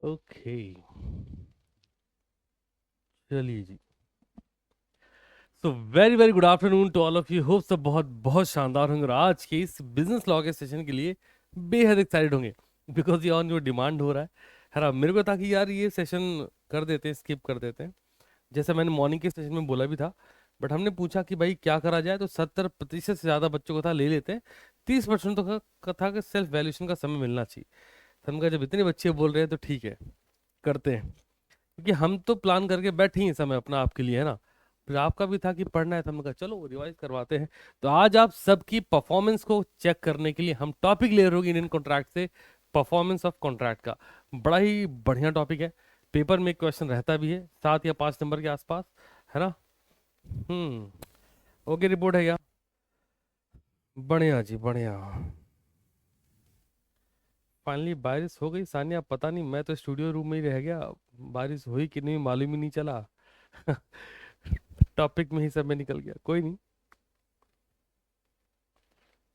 Okay, चलिए जी। So very very good afternoon to all of you. Hope सब बहुत बहुत शानदार होंगे और आज के इस बिजनेस लॉ के सेशन के लिए बेहद एक्साइटेड होंगे, बिकॉज ये ऑन योर डिमांड हो रहा है ना। मेरे को था कि यार ये सेशन कर देते हैं, स्किप कर देते हैं, जैसे मैंने मॉर्निंग के सेशन में बोला भी था। बट हमने पूछा कि भाई क्या करा जाए, तो 70% से ज़्यादा बच्चों को था ले लेते हैं। 30% तो का था कि सेल्फ वैल्यूएशन का समय मिलना चाहिए। तो हमने कहा जब इतने बच्चे बोल रहे हैं तो ठीक है, करते हैं, क्योंकि हम तो प्लान करके बैठे ही हैं समय अपना आपके लिए, है ना। फिर आपका भी था कि पढ़ना है, तो हमने कहा चलो रिवाइज करवाते हैं। तो आज आप सबकी परफॉर्मेंस को चेक करने के लिए हम टॉपिक ले रहे होंगे इंडियन कॉन्ट्रैक्ट से, परफॉर्मेंस ऑफ कॉन्ट्रैक्ट का। बड़ा ही बढ़िया टॉपिक है। पेपर में एक क्वेश्चन रहता भी है 7 या 5 नंबर के आसपास, है ना। हम्म। ओके, रिपोर्ट है क्या? बढ़िया जी बढ़िया। फाइनली बारिश हो गई सानिया, पता नहीं, मैं तो स्टूडियो रूम में ही रह गया। बारिश हुई कि नहीं मालूम ही नहीं चला। टॉपिक में ही सब में निकल गया, कोई नहीं।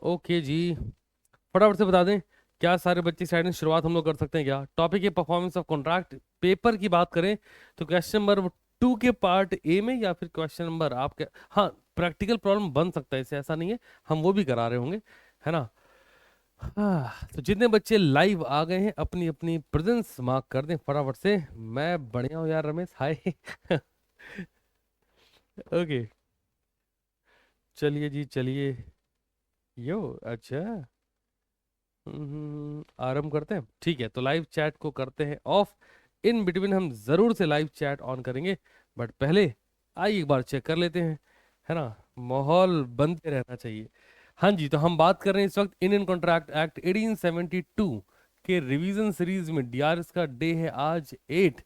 ओके जी, फटाफट से बता दें, क्या सारे बच्चे साइड में शुरुआत हम लोग कर सकते हैं क्या? टॉपिक है परफॉर्मेंस ऑफ कॉन्ट्रैक्ट। पेपर की बात करें तो क्वेश्चन नंबर 2 के पार्ट ए में, या फिर क्वेश्चन नंबर आपके, हाँ, प्रैक्टिकल प्रॉब्लम बन सकता है, इसे ऐसा नहीं है, हम वो भी करा रहे होंगे, है ना। हाँ, तो जितने बच्चे लाइव आ गए हैं अपनी अपनी प्रेजेंस मार्क कर दें फटाफट से। मैं बढ़िया हूँ यार रमेश, हाय। ओके, चलिए जी चलिए। यो, अच्छा। आरंभ करते हैं, ठीक है। तो लाइव चैट को करते हैं ऑफ। इन बिटवीन हम जरूर से लाइव चैट ऑन करेंगे, बट पहले आइए एक बार चेक कर लेते हैं, है ना। माहौल बनते रहना चाहिए। हाँ जी, तो हम बात कर रहे हैं इस वक्त इंडियन कॉन्ट्रैक्ट एक्ट 1872 के रिवीजन सीरीज में। डीआरएस का डे है आज 8।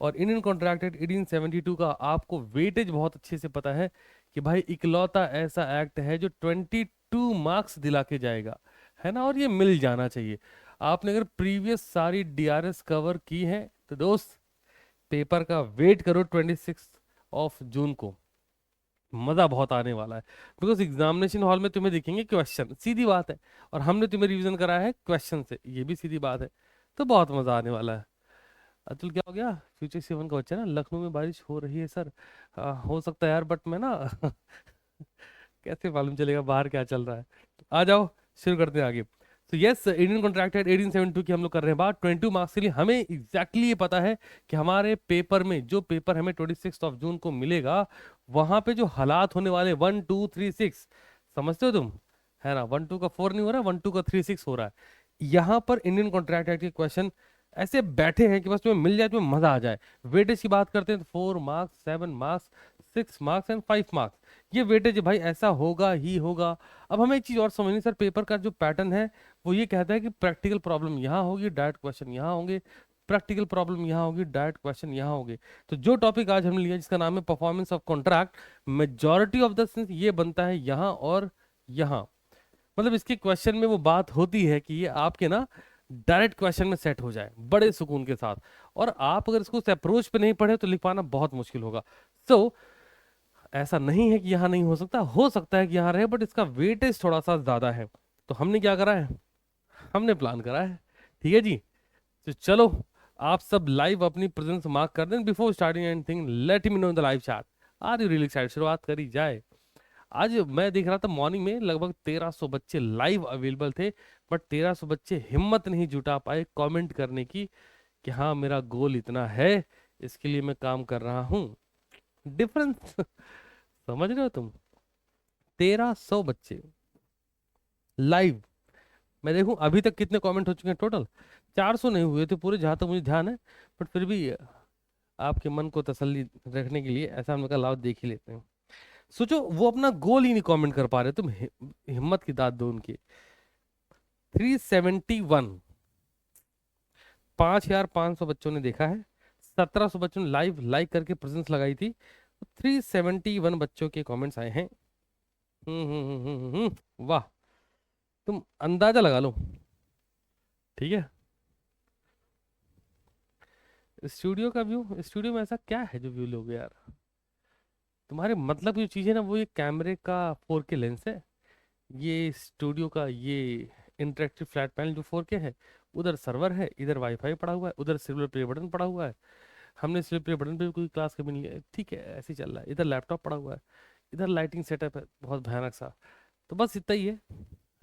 और इंडियन कॉन्ट्रैक्ट एक्ट 1872 का आपको वेटेज बहुत अच्छे से पता है कि भाई इकलौता ऐसा एक्ट है जो 22 मार्क्स दिला के जाएगा, है ना। और ये मिल जाना चाहिए। आपने अगर प्रीवियस सारी डीआरएस कवर की है तो दोस्त, पेपर का वेट करो 26 जून को। मजा बहुत आने वाला है, बिकॉज एग्जामिनेशन हॉल में तुम्हें दिखेंगे क्वेश्चन, सीधी बात है। और हमने तुम्हें रिवीजन कराया है क्वेश्चन से, ये भी सीधी बात है। तो बहुत मजा आने वाला है। अतुल, क्या हो गया? फ्यूचर 7 का बच्चा ना, लखनऊ में बारिश हो रही है सर। हो सकता है यार, बट मैं ना कैसे मालूम चलेगा बाहर क्या चल रहा है। आ जाओ, शुरू करते हैं आगे। तो यस, इंडियन कॉन्ट्रैक्ट एक्ट 1872 की हम लोग कर रहे हैं बात। 22 मार्क्स के लिए हमें एग्जैक्टली ये पता है कि हमारे पेपर में, जो पेपर हमें 26 जून को मिलेगा, वहां पे जो हालात होने वाले 1 2 3 6, समझते हो तुम, है ना। 1 2 का 4 नहीं हो रहा, 1 2 का 3 6 हो रहा है। यहाँ पर इंडियन कॉन्ट्रैक्ट एक्ट के क्वेश्चन ऐसे बैठे हैं कि बस तुम्हें मिल जाए, तुम्हें मजा आ जाए। वेटेज की बात करते हैं तो 4 marks, 7 marks, 6 marks and 5 marks, ये वेटेज है भाई, ऐसा होगा ही होगा। अब हमें एक चीज और समझनी सर, पेपर का जो पैटर्न है वो ये कहता है कि प्रैक्टिकल प्रॉब्लम यहाँ होगी, डायरेक्ट क्वेश्चन यहाँ होंगे, प्रैक्टिकल प्रॉब्लम यहाँ होगी, डायरेक्ट क्वेश्चन यहाँ होंगे। तो जो टॉपिक आज हमने लिया जिसका नाम है performance of contract, majority of the sense ये बनता है यहाँ और यहाँ। मतलब इसके क्वेश्चन में वो बात होती है कि ये आपके ना डायरेक्ट क्वेश्चन में सेट हो जाए बड़े सुकून के साथ। और आप अगर इसको अप्रोच पे नहीं पढ़े तो लिख पाना बहुत मुश्किल होगा। सो ऐसा नहीं है कि यहाँ नहीं हो सकता है कि यहाँ रहे, बट इसका वेटेज थोड़ा सा ज्यादा है। तो हमने क्या करा है, हमने प्लान करा है, ठीक है जी। तो चलो, आप सब लाइव अपनी प्रेजेंस मार्क कर दें। Before starting anything let me know in the live chat, are you really excited? शुरुआत करी जाए। आज मैं देख रहा था मॉर्निंग में लगभग 1300 बच्चे लाइव अवेलेबल थे, बट 1300 बच्चे हिम्मत नहीं जुटा पाए कमेंट करने की कि हाँ मेरा गोल इतना है, इसके लिए मैं काम कर रहा हूँ। डिफरेंस समझ रहे हो तुम? 1300 बच्चे लाइव। मैं देखूं अभी तक कितने कमेंट हो चुके हैं टोटल। 400 नहीं हुए थे पूरे, जहां तक मुझे ध्यान है। बट फिर भी आपके मन को तसल्ली रखने के लिए ऐसा हमने कहा लाओ देख ही लेते हैं। सोचो, वो अपना गोल ही नहीं कमेंट कर पा रहे, तुम हिम्मत की दाद दो उनकी। 371, 5500 बच्चों ने देखा है, 1700 बच्चों ने लाइव लाइक करके प्रेजेंस लगाई थी। 371 बच्चों के कमेंट्स आए हैं। वाह, तुम अंदाजा लगा लो, ठीक है। स्टूडियो का व्यू, स्टूडियो में ऐसा क्या है जो व्यू लोगे यार? तुम्हारे मतलब की जो चीज़ है ना, वो ये कैमरे का 4K लेंस है, ये स्टूडियो का ये इंटरेक्टिव फ्लैट पैनल जो 4K है, उधर सर्वर है, इधर वाईफाई पड़ा हुआ है, उधर सिल्वर प्ले बटन पड़ा हुआ है। हमने सिल्वर प्ले बटन पे भी कोई क्लास कभी नहीं लिया, ठीक है ऐसे ही चल रहा है। इधर लैपटॉप पड़ा हुआ है, इधर लाइटिंग सेटअप है बहुत भयानक सा। तो बस इतना ही है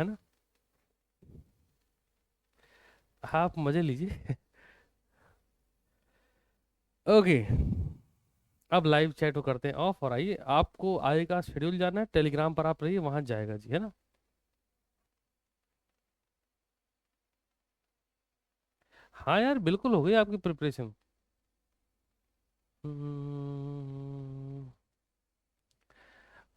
ना। हाँ आप मजे लीजिए। ओके, अब लाइव चैट को करते हैं ऑफ, और आइए आपको आएगा शेड्यूल जाना है टेलीग्राम पर, आप रहिए वहां जाएगा जी, है ना। हाँ यार बिल्कुल हो गई आपकी प्रिपरेशन।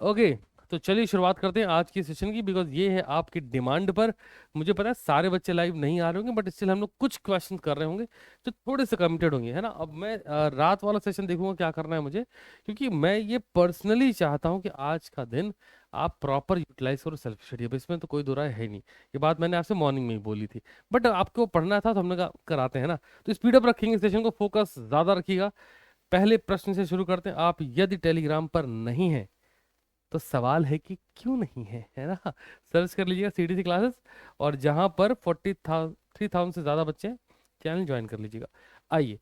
ओके, तो चलिए शुरुआत करते हैं आज की सेशन की, बिकॉज ये है आपकी डिमांड पर। मुझे पता है सारे बच्चे लाइव नहीं आ रहे होंगे, बट स्टिल हम लोग कुछ क्वेश्चन कर रहे होंगे जो थोड़े से कमिटेड होंगे, है ना। अब मैं रात वाला सेशन देखूंगा क्या करना है मुझे, क्योंकि मैं ये पर्सनली चाहता हूँ कि आज का दिन आप प्रॉपर यूटिलाइज करो सेल्फ स्टडी। अब इसमें तो कोई दो राय है नहीं, ये बात मैंने आपसे मॉर्निंग में ही बोली थी, बट आपको पढ़ना था तो हमने कहा कराते हैं ना। तो स्पीड अप रखेंगे सेशन को, फोकस ज्यादा रखिएगा। पहले प्रश्न से शुरू करते हैं। आप यदि टेलीग्राम पर नहीं है तो सवाल है कि क्यों नहीं है ना। सर्च कर लीजिएगा सीडीसी क्लासेस, और जहां पर 3,000 से ज्यादा बच्चे हैं चैनल ज्वाइन कर लीजिएगा। आइए,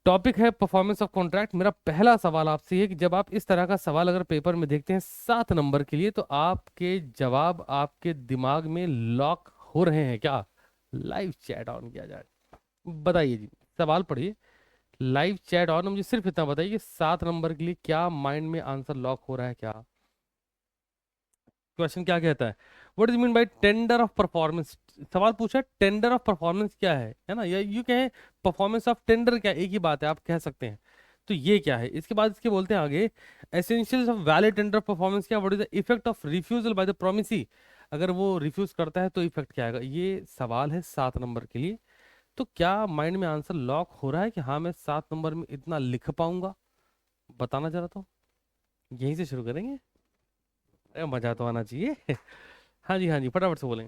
टॉपिक है परफॉर्मेंस ऑफ कॉन्ट्रैक्ट। मेरा पहला सवाल आपसे है कि जब आप इस तरह का सवाल अगर पेपर में देखते हैं 7 नंबर के लिए, तो आपके जवाब आपके दिमाग में लॉक हो रहे हैं क्या? लाइव चैट ऑन किया जाए, बताइए जी। सवाल पढ़िए, लाइव चैट ऑन। मुझे सिर्फ इतना बताइए कि 7 नंबर के लिए क्या माइंड में आंसर लॉक हो रहा है क्या? क्वेश्चन क्या कहता है? What is mean by tender of performance? सवाल पूछा है टेंडर ऑफ परफॉर्मेंस क्या है ना, या यू कहें परफॉर्मेंस ऑफ टेंडर क्या है, एक ही बात है, आप कह सकते हैं। तो ये क्या है, इसके बाद इसके बोलते हैं आगे, essentials of valid tender of performance क्या, what is the effect of refusal by the promisee? अगर वो रिफ्यूज करता है तो इफेक्ट क्या आएगा? ये सवाल है 7 नंबर के लिए। तो क्या माइंड में आंसर लॉक हो रहा है कि हाँ मैं 7 नंबर में इतना लिख पाऊंगा? बताना जरा तो। यहीं से शुरू करेंगे, अरे मजा तो आना चाहिए। हाँ जी हाँ जी, फटाफट से बोलें।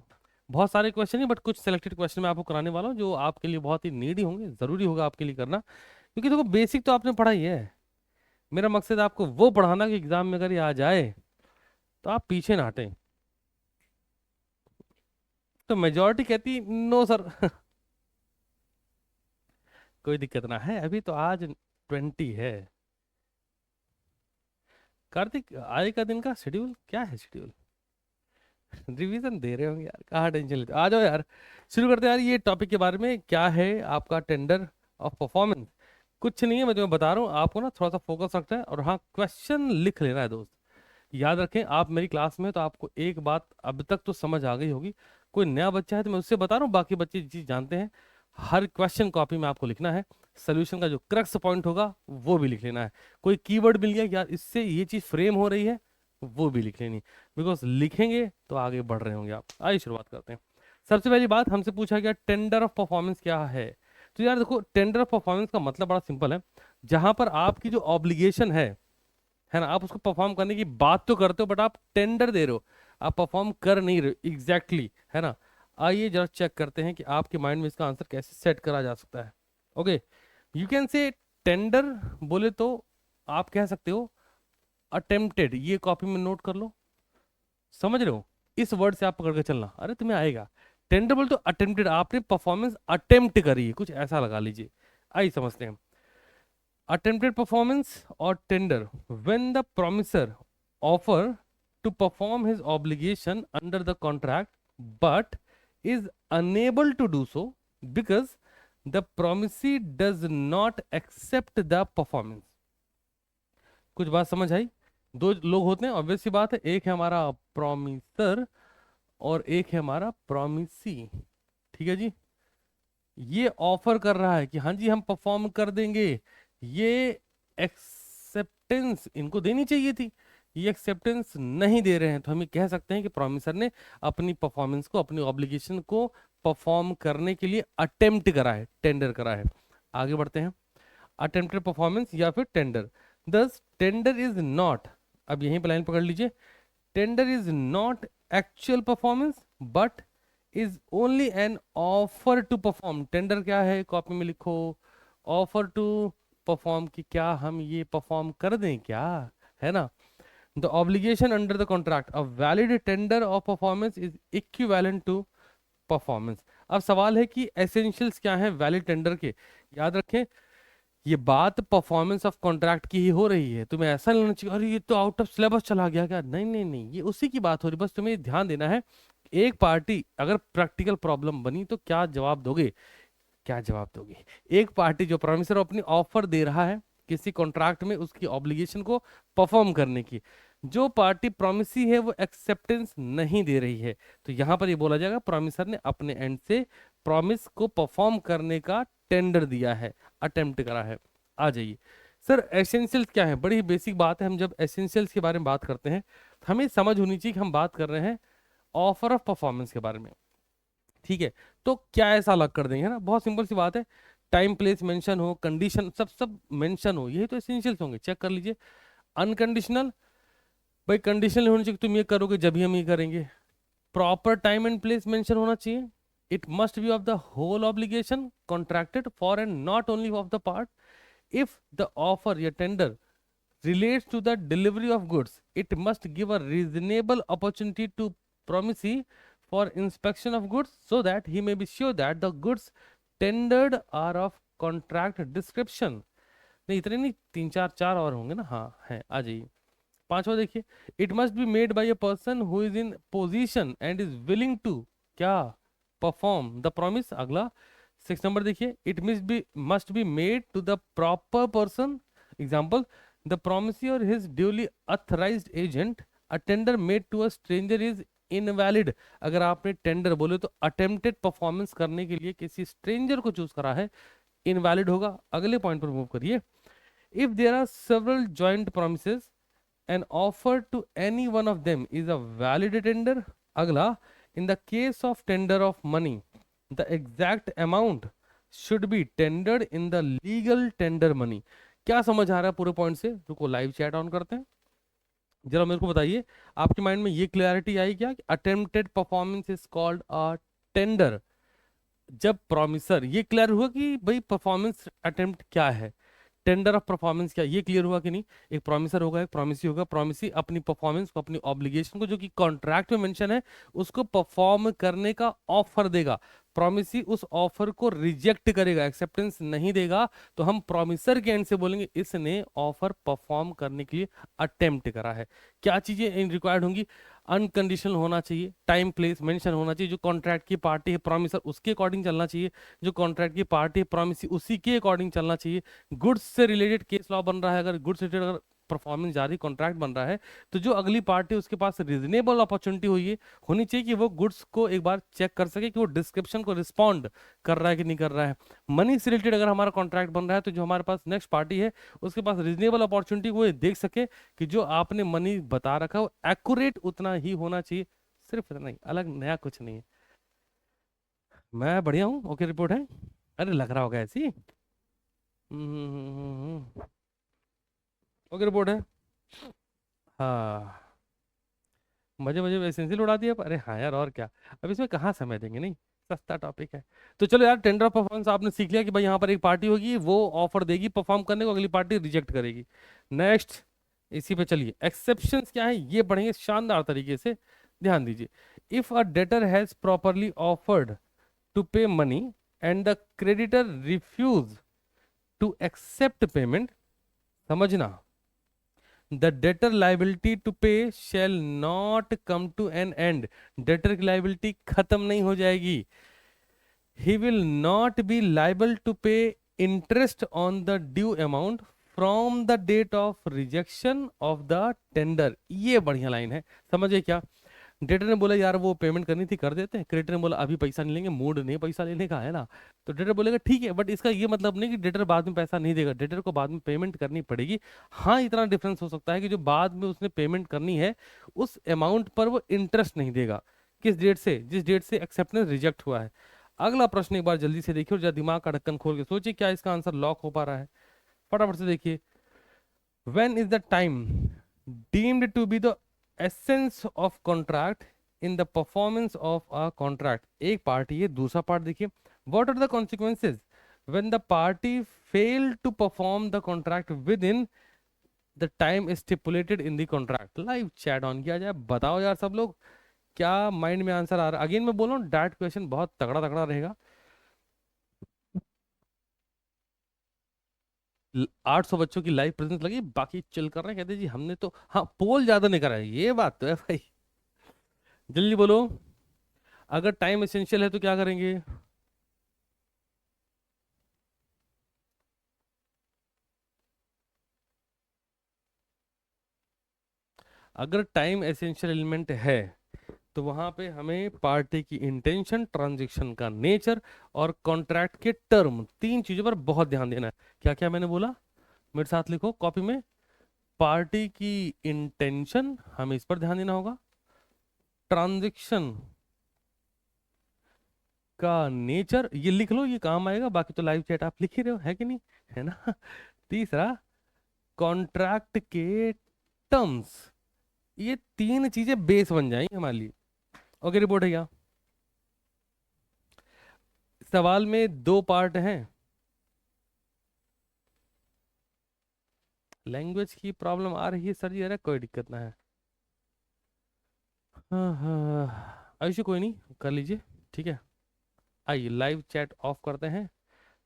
बहुत सारे क्वेश्चन है, बट कुछ सिलेक्टेड क्वेश्चन मैं आपको कराने वाला हूँ जो आपके लिए बहुत ही नीडी होंगे, जरूरी होगा आपके लिए करना, क्योंकि देखो बेसिक तो आपने पढ़ा ही है। मेरा मकसद है आपको वो पढ़ाना कि एग्जाम में अगर ये आ जाए तो आप पीछे ना हटें। तो मेजोरिटी कहती नो सर। कोई दिक्कत ना है, अभी तो आज 20 है। कार्तिक आज का दिन का शेड्यूल क्या है? शेड्यूल रिवीजन दे रहे होंगे यार, कहाँ टेंशन लेते हो? आ जाओ यार, शुरू करते हैं यार। ये टॉपिक के बारे में क्या है आपका टेंडर ऑफ परफॉर्मेंस? कुछ नहीं है, मैं तुम्हें बता रहा हूँ, आपको ना थोड़ा सा फोकस रखना है, और हाँ क्वेश्चन लिख लेना है दोस्त। याद रखें आप मेरी क्लास में, तो आपको एक बात अब तक तो समझ आ गई होगी। कोई नया बच्चा है तो मैं उससे बता रहा हूँ, बाकी बच्चे ये चीज जानते हैं। हर क्वेश्चन कॉपी में आपको लिखना है, सोल्यूशन का जो क्रक्स पॉइंट होगा वो भी लिख लेना है। कोई कीवर्ड मिल गया यार इससे ये चीज फ्रेम हो रही है, वो भी लिख लेनी, बिकॉज लिखेंगे तो आगे बढ़ रहे होंगे आप। आइए शुरुआत करते हैं। सबसे पहली बात हमसे पूछा गया टेंडर ऑफ परफॉर्मेंस क्या है। तो यार देखो, टेंडर ऑफ परफॉर्मेंस का मतलब बड़ा सिंपल है, जहां पर आपकी जो ऑब्लिगेशन है ना, आप उसको परफॉर्म करने की बात तो करते हो, बट आप टेंडर दे रहे हो, आप परफॉर्म कर नहीं रहे एग्जैक्टली है ना। आइए जरा चेक करते हैं कि आपके माइंड में इसका आंसर कैसे सेट करा जा सकता है। Okay, you can say tender, बोले तो आप कह सकते हो अटेम्प्टेड। ये कॉपी में नोट कर लो, समझ रहे हो? इस वर्ड से आप पकड़ के चलना, अरे तुम्हें आएगा। टेंडर बोले तो अटेम्प्टेड, आपने परफॉर्मेंस अटेम्प्ट करी है, कुछ ऐसा लगा लीजिए। आइए समझते हैं। Attempted performance or tender, when the promiser offer to perform his obligation under the contract but is unable to do so because the promisee does not accept the performance। कुछ बात समझ आई? दो लोग होते हैं, ऑब्वियस सी बात है, एक है हमारा प्रॉमिसर और एक है हमारा प्रॉमिसी। ठीक है जी, ये ऑफर कर रहा है कि हाँ जी हम परफॉर्म कर देंगे, ये एक्सेप्टेंस इनको देनी चाहिए थी, ये एक्सेप्टेंस नहीं दे रहे हैं, तो हम ये कह सकते हैं कि प्रॉमिसर ने अपनी परफॉर्मेंस को, अपनी ऑब्लिगेशन को परफॉर्म करने के लिए अटेम्प्ट करा है, टेंडर करा है। आगे बढ़ते हैं, अटेम्प्टेड परफॉर्मेंस या फिर टेंडर। दस टेंडर इज नॉट, अब यहीं पर लाइन पकड़ लीजिए, tender is not actual performance but is only an offer to perform. Tender क्या है, कॉपी में लिखो, ऑफर टू परफॉर्म, कि क्या हम ये परफॉर्म कर दें क्या, है ना। The obligation under the contract, a valid tender of performance is equivalent to performance. अब सवाल है कि एसेंशियल्स क्या हैं वैलिड टेंडर के। याद रखें, ये बात परफॉर्मेंस ऑफ कॉन्ट्रैक्ट की ही हो रही है। तुम्हें ऐसा नहीं लगना चाहिए अरे ये तो आउट ऑफ सिलेबस चला गया क्या, नहीं नहीं नहीं, ये उसी की बात हो रही है। बस तुम्हें ध्यान देना है, एक पार्टी अगर प्रैक्टिकल प्रॉब्लम बनी तो क्या जवाब दोगे, क्या जवाब दोगे। एक पार्टी जो प्रोमिसर अपनी ऑफर दे रहा है किसी कॉन्ट्रैक्ट में उसकी ऑब्लिगेशन को परफॉर्म करने की, जो पार्टी प्रोमिसी है वो एक्सेप्टेंस नहीं दे रही है, तो यहां पर ये बोला जाएगा प्रोमिसर ने अपने एंड से प्रॉमिस को परफॉर्म करने का टेंडर दिया है, अटेम्प्ट करा है। आ जाइए सर, एसेंशियल्स क्या है, बड़ी बेसिक बात है। हम जब एसेंशियल्स के बारे में बात करते हैं हमें समझ होनी चाहिए कि हम बात कर रहे हैं ऑफर ऑफ परफॉर्मेंस के बारे में। ठीक है, तो क्या ऐसा अलग कर देंगे, है ना, बहुत सिंपल सी बात है। टाइम प्लेस मेंशन हो, कंडीशन सब सब मेंशन हो, यही तो एसेंशियल्स होंगे। चेक कर लीजिए, अनकंडीशनल, भाई कंडीशनल होनी चाहिए, तुम ये करोगे जब ही हम ये करेंगे। Proper time and place mention होना चाहिए। It must be of the whole obligation contracted for and not only of the part. If the offer या tender relates to the delivery of goods, it must give a reasonable opportunity to promisee for inspection of goods so that he may be sure that the goods tendered are of contract description। नहीं इतने नहीं, तीन चार चार और होंगे ना, हाँ है, आ जाइए। पांचवा देखिए, it must be made by a person who is in position and is willing to क्या परफॉर्म द प्रॉमिस। अगला 6 नंबर देखिए, it must be made to the proper person. Example, the promisee or his duly authorized agent, a tender made to a stranger is invalid। अगर आपने tender बोले तो attempted performance करने के लिए किसी स्ट्रेंजर को चूज करा है, इनवैलिड होगा। अगले पॉइंट पर मूव करिए, if there are several joint promises and offer to any one of them is a valid tender. अगला, in the case of tender of money the exact amount should be tendered in the legal tender money. क्या समझ आ रहा है पूरे point से, रुको live chat on करते हैं, जरा मेरे को बताइए आपके माइंड में ये क्लैरिटी आई क्या, attempted performance is called a tender. जब प्रॉमिसर, ये क्लियर हुआ कि भाई परफॉर्मेंस अटेम्प्ट क्या है, टेंडर ऑफ परफॉर्मेंस क्या, ये क्लियर हुआ कि नहीं। एक प्रॉमिसर होगा, एक प्रॉमिसी होगा, प्रॉमिसी अपनी परफॉर्मेंस को, अपनी ऑब्लिगेशन को जो कि कॉन्ट्रैक्ट में मेंशन है उसको परफॉर्म करने का ऑफर देगा। प्रॉमिसी उस ऑफर को रिजेक्ट करेगा, एक्सेप्टेंस नहीं देगा, तो हम प्रॉमिसर के एंड से बोलेंगे इसने ऑफर परफॉर्म करने के लिए अटेम्प्ट करा है। क्या चीजें रिक्वायर्ड होंगी, अनकंडीशनल होना चाहिए, टाइम प्लेस मेंशन होना चाहिए, जो कॉन्ट्रैक्ट की पार्टी है प्रॉमिसर उसके अकॉर्डिंग चलना चाहिए, जो कॉन्ट्रैक्ट की पार्टी है प्रॉमिसी उसी के अकॉर्डिंग चलना चाहिए। गुड्स से रिलेटेड केस लॉ बन रहा है, अगर गुड्स रिलेटेड अगर परफॉर्मेंस जारी कॉन्ट्रैक्ट बन रहा है तो जो अगली पार्टी उसके पास रीजनेबल अपॉर्चुनिटी हुई होनी चाहिए कि वो गुड्स को एक बार चेक कर सके कि वो डिस्क्रिप्शन को रिस्पॉन्ड कर रहा है कि नहीं कर रहा है। मनी से रिलेटेड अगर हमारा कॉन्ट्रैक्ट बन रहा है तो जो हमारे पास नेक्स्ट पार्टी है उसके पास रीजनेबल अपॉर्चुनिटी वो ये देख सके कि जो आपने मनी बता रखा है वो एक्यूरेट उतना ही होना चाहिए, सिर्फ इतना ही, अलग नया कुछ नहीं है। मैं बढ़िया हूँ, ओके रिपोर्ट है, अरे लग रहा होगा ऐसी। ओके रिपोर्ट है, हाँ मजे मजे में एसेंशियल उड़ा दिया, अरे हाँ यार और क्या, अब इसमें कहाँ समय देंगे, नहीं सस्ता टॉपिक है। तो चलो यार, टेंडर परफॉर्मेंस आपने सीख लिया कि भाई यहाँ पर एक पार्टी होगी वो ऑफर देगी परफॉर्म करने को, अगली पार्टी रिजेक्ट करेगी। नेक्स्ट, इसी पे चलिए, एक्सेप्शंस क्या है ये पढ़ेंगे शानदार तरीके से, ध्यान दीजिए। If a debtor has properly offered to pay money and the creditor refuse to accept payment, समझना, the debtor liability to pay shall not come to an end, debtor की लाइबिलिटी खत्म नहीं हो जाएगी। He will not be liable to pay interest on the due amount from the date of rejection of the tender. ये बढ़िया line है, समझिए क्या, डेटर ने बोला यार वो पेमेंट करनी थी कर देते हैं, क्रेडिटर ने बोला अभी पैसा नहीं लेंगे, मूड नहीं पैसा लेने का, है ना, तो डेटर बोलेगा ठीक है, बट इसका ये मतलब नहीं कि डेटर बाद में पैसा नहीं देगा, डेटर को बाद में पेमेंट करनी पड़ेगी। हाँ इतना डिफरेंस हो सकता है कि जो बाद में उसने पेमेंट करनी है उस अमाउंट पर वो इंटरेस्ट नहीं देगा, किस डेट से, जिस डेट से एक्सेप्टेंस रिजेक्ट हुआ है। अगला प्रश्न एक बार जल्दी से देखिए और जरा दिमाग का ढक्कन खोल के सोचिए क्या इसका आंसर लॉक हो पा रहा है, फटाफट से देखिए। When is the time deemed to be the essence of contract in the performance of a contract? एक पार्टी है, दूसरा पार्ट देखिए, what are the consequences when the party fail to perform the contract within the time stipulated in the contract? Live chat on किया जाए, बताओ यार सब लोग क्या माइंड में आंसर आ रहा है? अगेन मैं बोल रहा हूँ डैट क्वेश्चन बहुत तगड़ा तगड़ा रहेगा। 800 बच्चों की लाइव प्रेजेंस लगी, बाकी चिल कर रहे हैं, कहते जी हमने तो हाँ पोल ज्यादा नहीं करा है, ये बात तो है भाई। जल्दी बोलो, अगर टाइम एसेंशियल है तो क्या करेंगे? अगर टाइम एसेंशियल एलिमेंट है तो वहां पे हमें पार्टी की इंटेंशन, ट्रांजैक्शन का नेचर और कॉन्ट्रैक्ट के टर्म, तीन चीजों पर बहुत ध्यान देना है। क्या क्या मैंने बोला? मेरे साथ लिखो कॉपी में। पार्टी की इंटेंशन, हमें इस पर ध्यान देना होगा। ट्रांजैक्शन का नेचर, ये लिख लो, ये काम आएगा। बाकी तो लाइव चैट आप लिख ही रहे हो, है कि नहीं? है ना? तीसरा, कॉन्ट्रैक्ट के टर्म्स। ये तीन चीजें बेस बन जाएंगी हमारे लिए। ओके, रिपोर्ट है क्या? सवाल में दो पार्ट हैं। लैंग्वेज की प्रॉब्लम आ रही है सर जी? अरे कोई दिक्कत ना है। हाँ हाँ आयुषी, कोई नहीं, कर लीजिए, ठीक है। आइए लाइव चैट ऑफ करते हैं,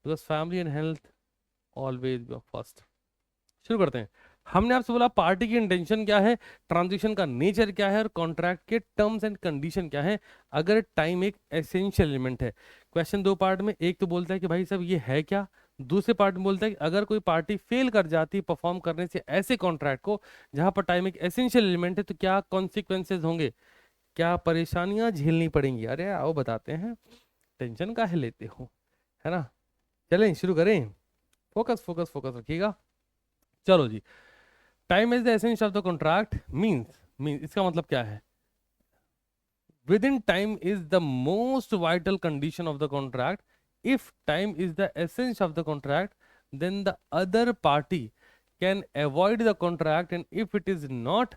because family and health always first. शुरू करते हैं। हमने आपसे बोला पार्टी की इंटेंशन क्या है, ट्रांजिशन का नेचर क्या है और कॉन्ट्रैक्ट के टर्म्स एंड कंडीशन क्या है, अगर टाइम एक एसेंशियल एलिमेंट है। क्वेश्चन दो पार्ट में, एक तो बोलता है कि भाई साहब ये है क्या, दूसरे पार्ट में बोलता है कि अगर कोई पार्टी फेल कर जाती परफॉर्म करने से ऐसे कॉन्ट्रैक्ट को जहां पर टाइम एक एसेंशियल एलिमेंट है, तो क्या कॉन्सिक्वेंसेज होंगे, क्या परेशानियां झेलनी पड़ेंगी। अरे आओ बताते हैं, टेंशन काहे लेते हो, है ना? चलें शुरू करें। फोकस फोकस फोकस रखिएगा। चलो जी। Time is the essence of the contract means, इसका मतलब क्या है? Within time is the most vital condition of the contract. If time is the essence of the contract, then the other party can avoid the contract, and if it is not,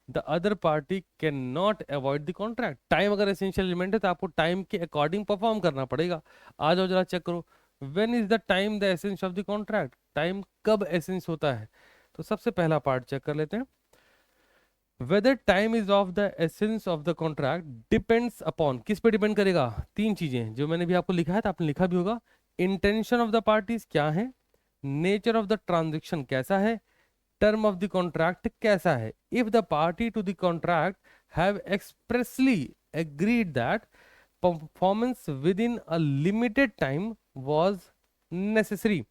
the other party cannot avoid the contract. Time अगर essential element है तो आपको time के according perform करना पड़ेगा। आ जाओ जरा check करो, when is the time the essence of the contract, time कब एसेंस होता है? तो सबसे पहला पार्ट चेक कर लेते हैं। Whether time is of the essence of the contract depends upon, किस पे डिपेंड करेगा? तीन चीजें जो मैंने भी आपको लिखा है, तो आपने लिखा भी होगा। इंटेंशन ऑफ द पार्टीज क्या है, नेचर ऑफ द ट्रांजेक्शन कैसा है, टर्म ऑफ द कॉन्ट्रैक्ट कैसा है। If the party to the contract have expressly agreed that performance within a limited time was necessary,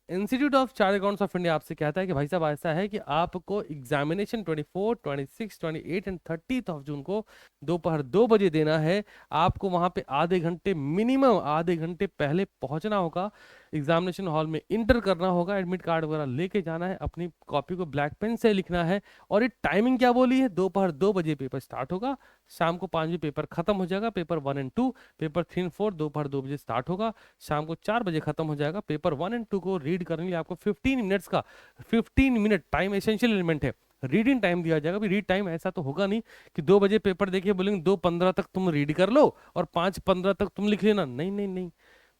Institute of Chartered Accountants of India आपसे कहता है कि भाई साहब ऐसा है कि आपको एग्जामिनेशन 24, 26, 28 एंड 30 ऑफ जून को दोपहर 2 बजे देना है। आपको वहां पे आधे घंटे, मिनिमम आधे घंटे पहले पहुंचना होगा, एग्जामिनेशन हॉल में इंटर करना होगा, एडमिट कार्ड वगैरह लेके जाना है, अपनी कॉपी को ब्लैक पेन से लिखना है। और ये टाइमिंग क्या बोली है? दोपहर 2 बजे पेपर स्टार्ट होगा, शाम को 5 बजे पेपर खत्म हो जाएगा। पेपर 1 एंड 2, पेपर 3 एंड 4 दोपहर 2 बजे स्टार्ट होगा, शाम को 4 बजे खत्म हो जाएगा। पेपर 1 एंड 2 को रीड करने के लिए आपको 15 मिनट्स का, 15 मिनट टाइम एसेंशियल एलिमेंट है, रीडिंग टाइम दिया जाएगा। रीड टाइम ऐसा तो होगा नहीं कि 2 बजे पेपर देखिए बोलेंगे 2:15 तक तुम रीड कर लो और 5:15 तक तुम लिख लेना, नहीं नहीं नहीं।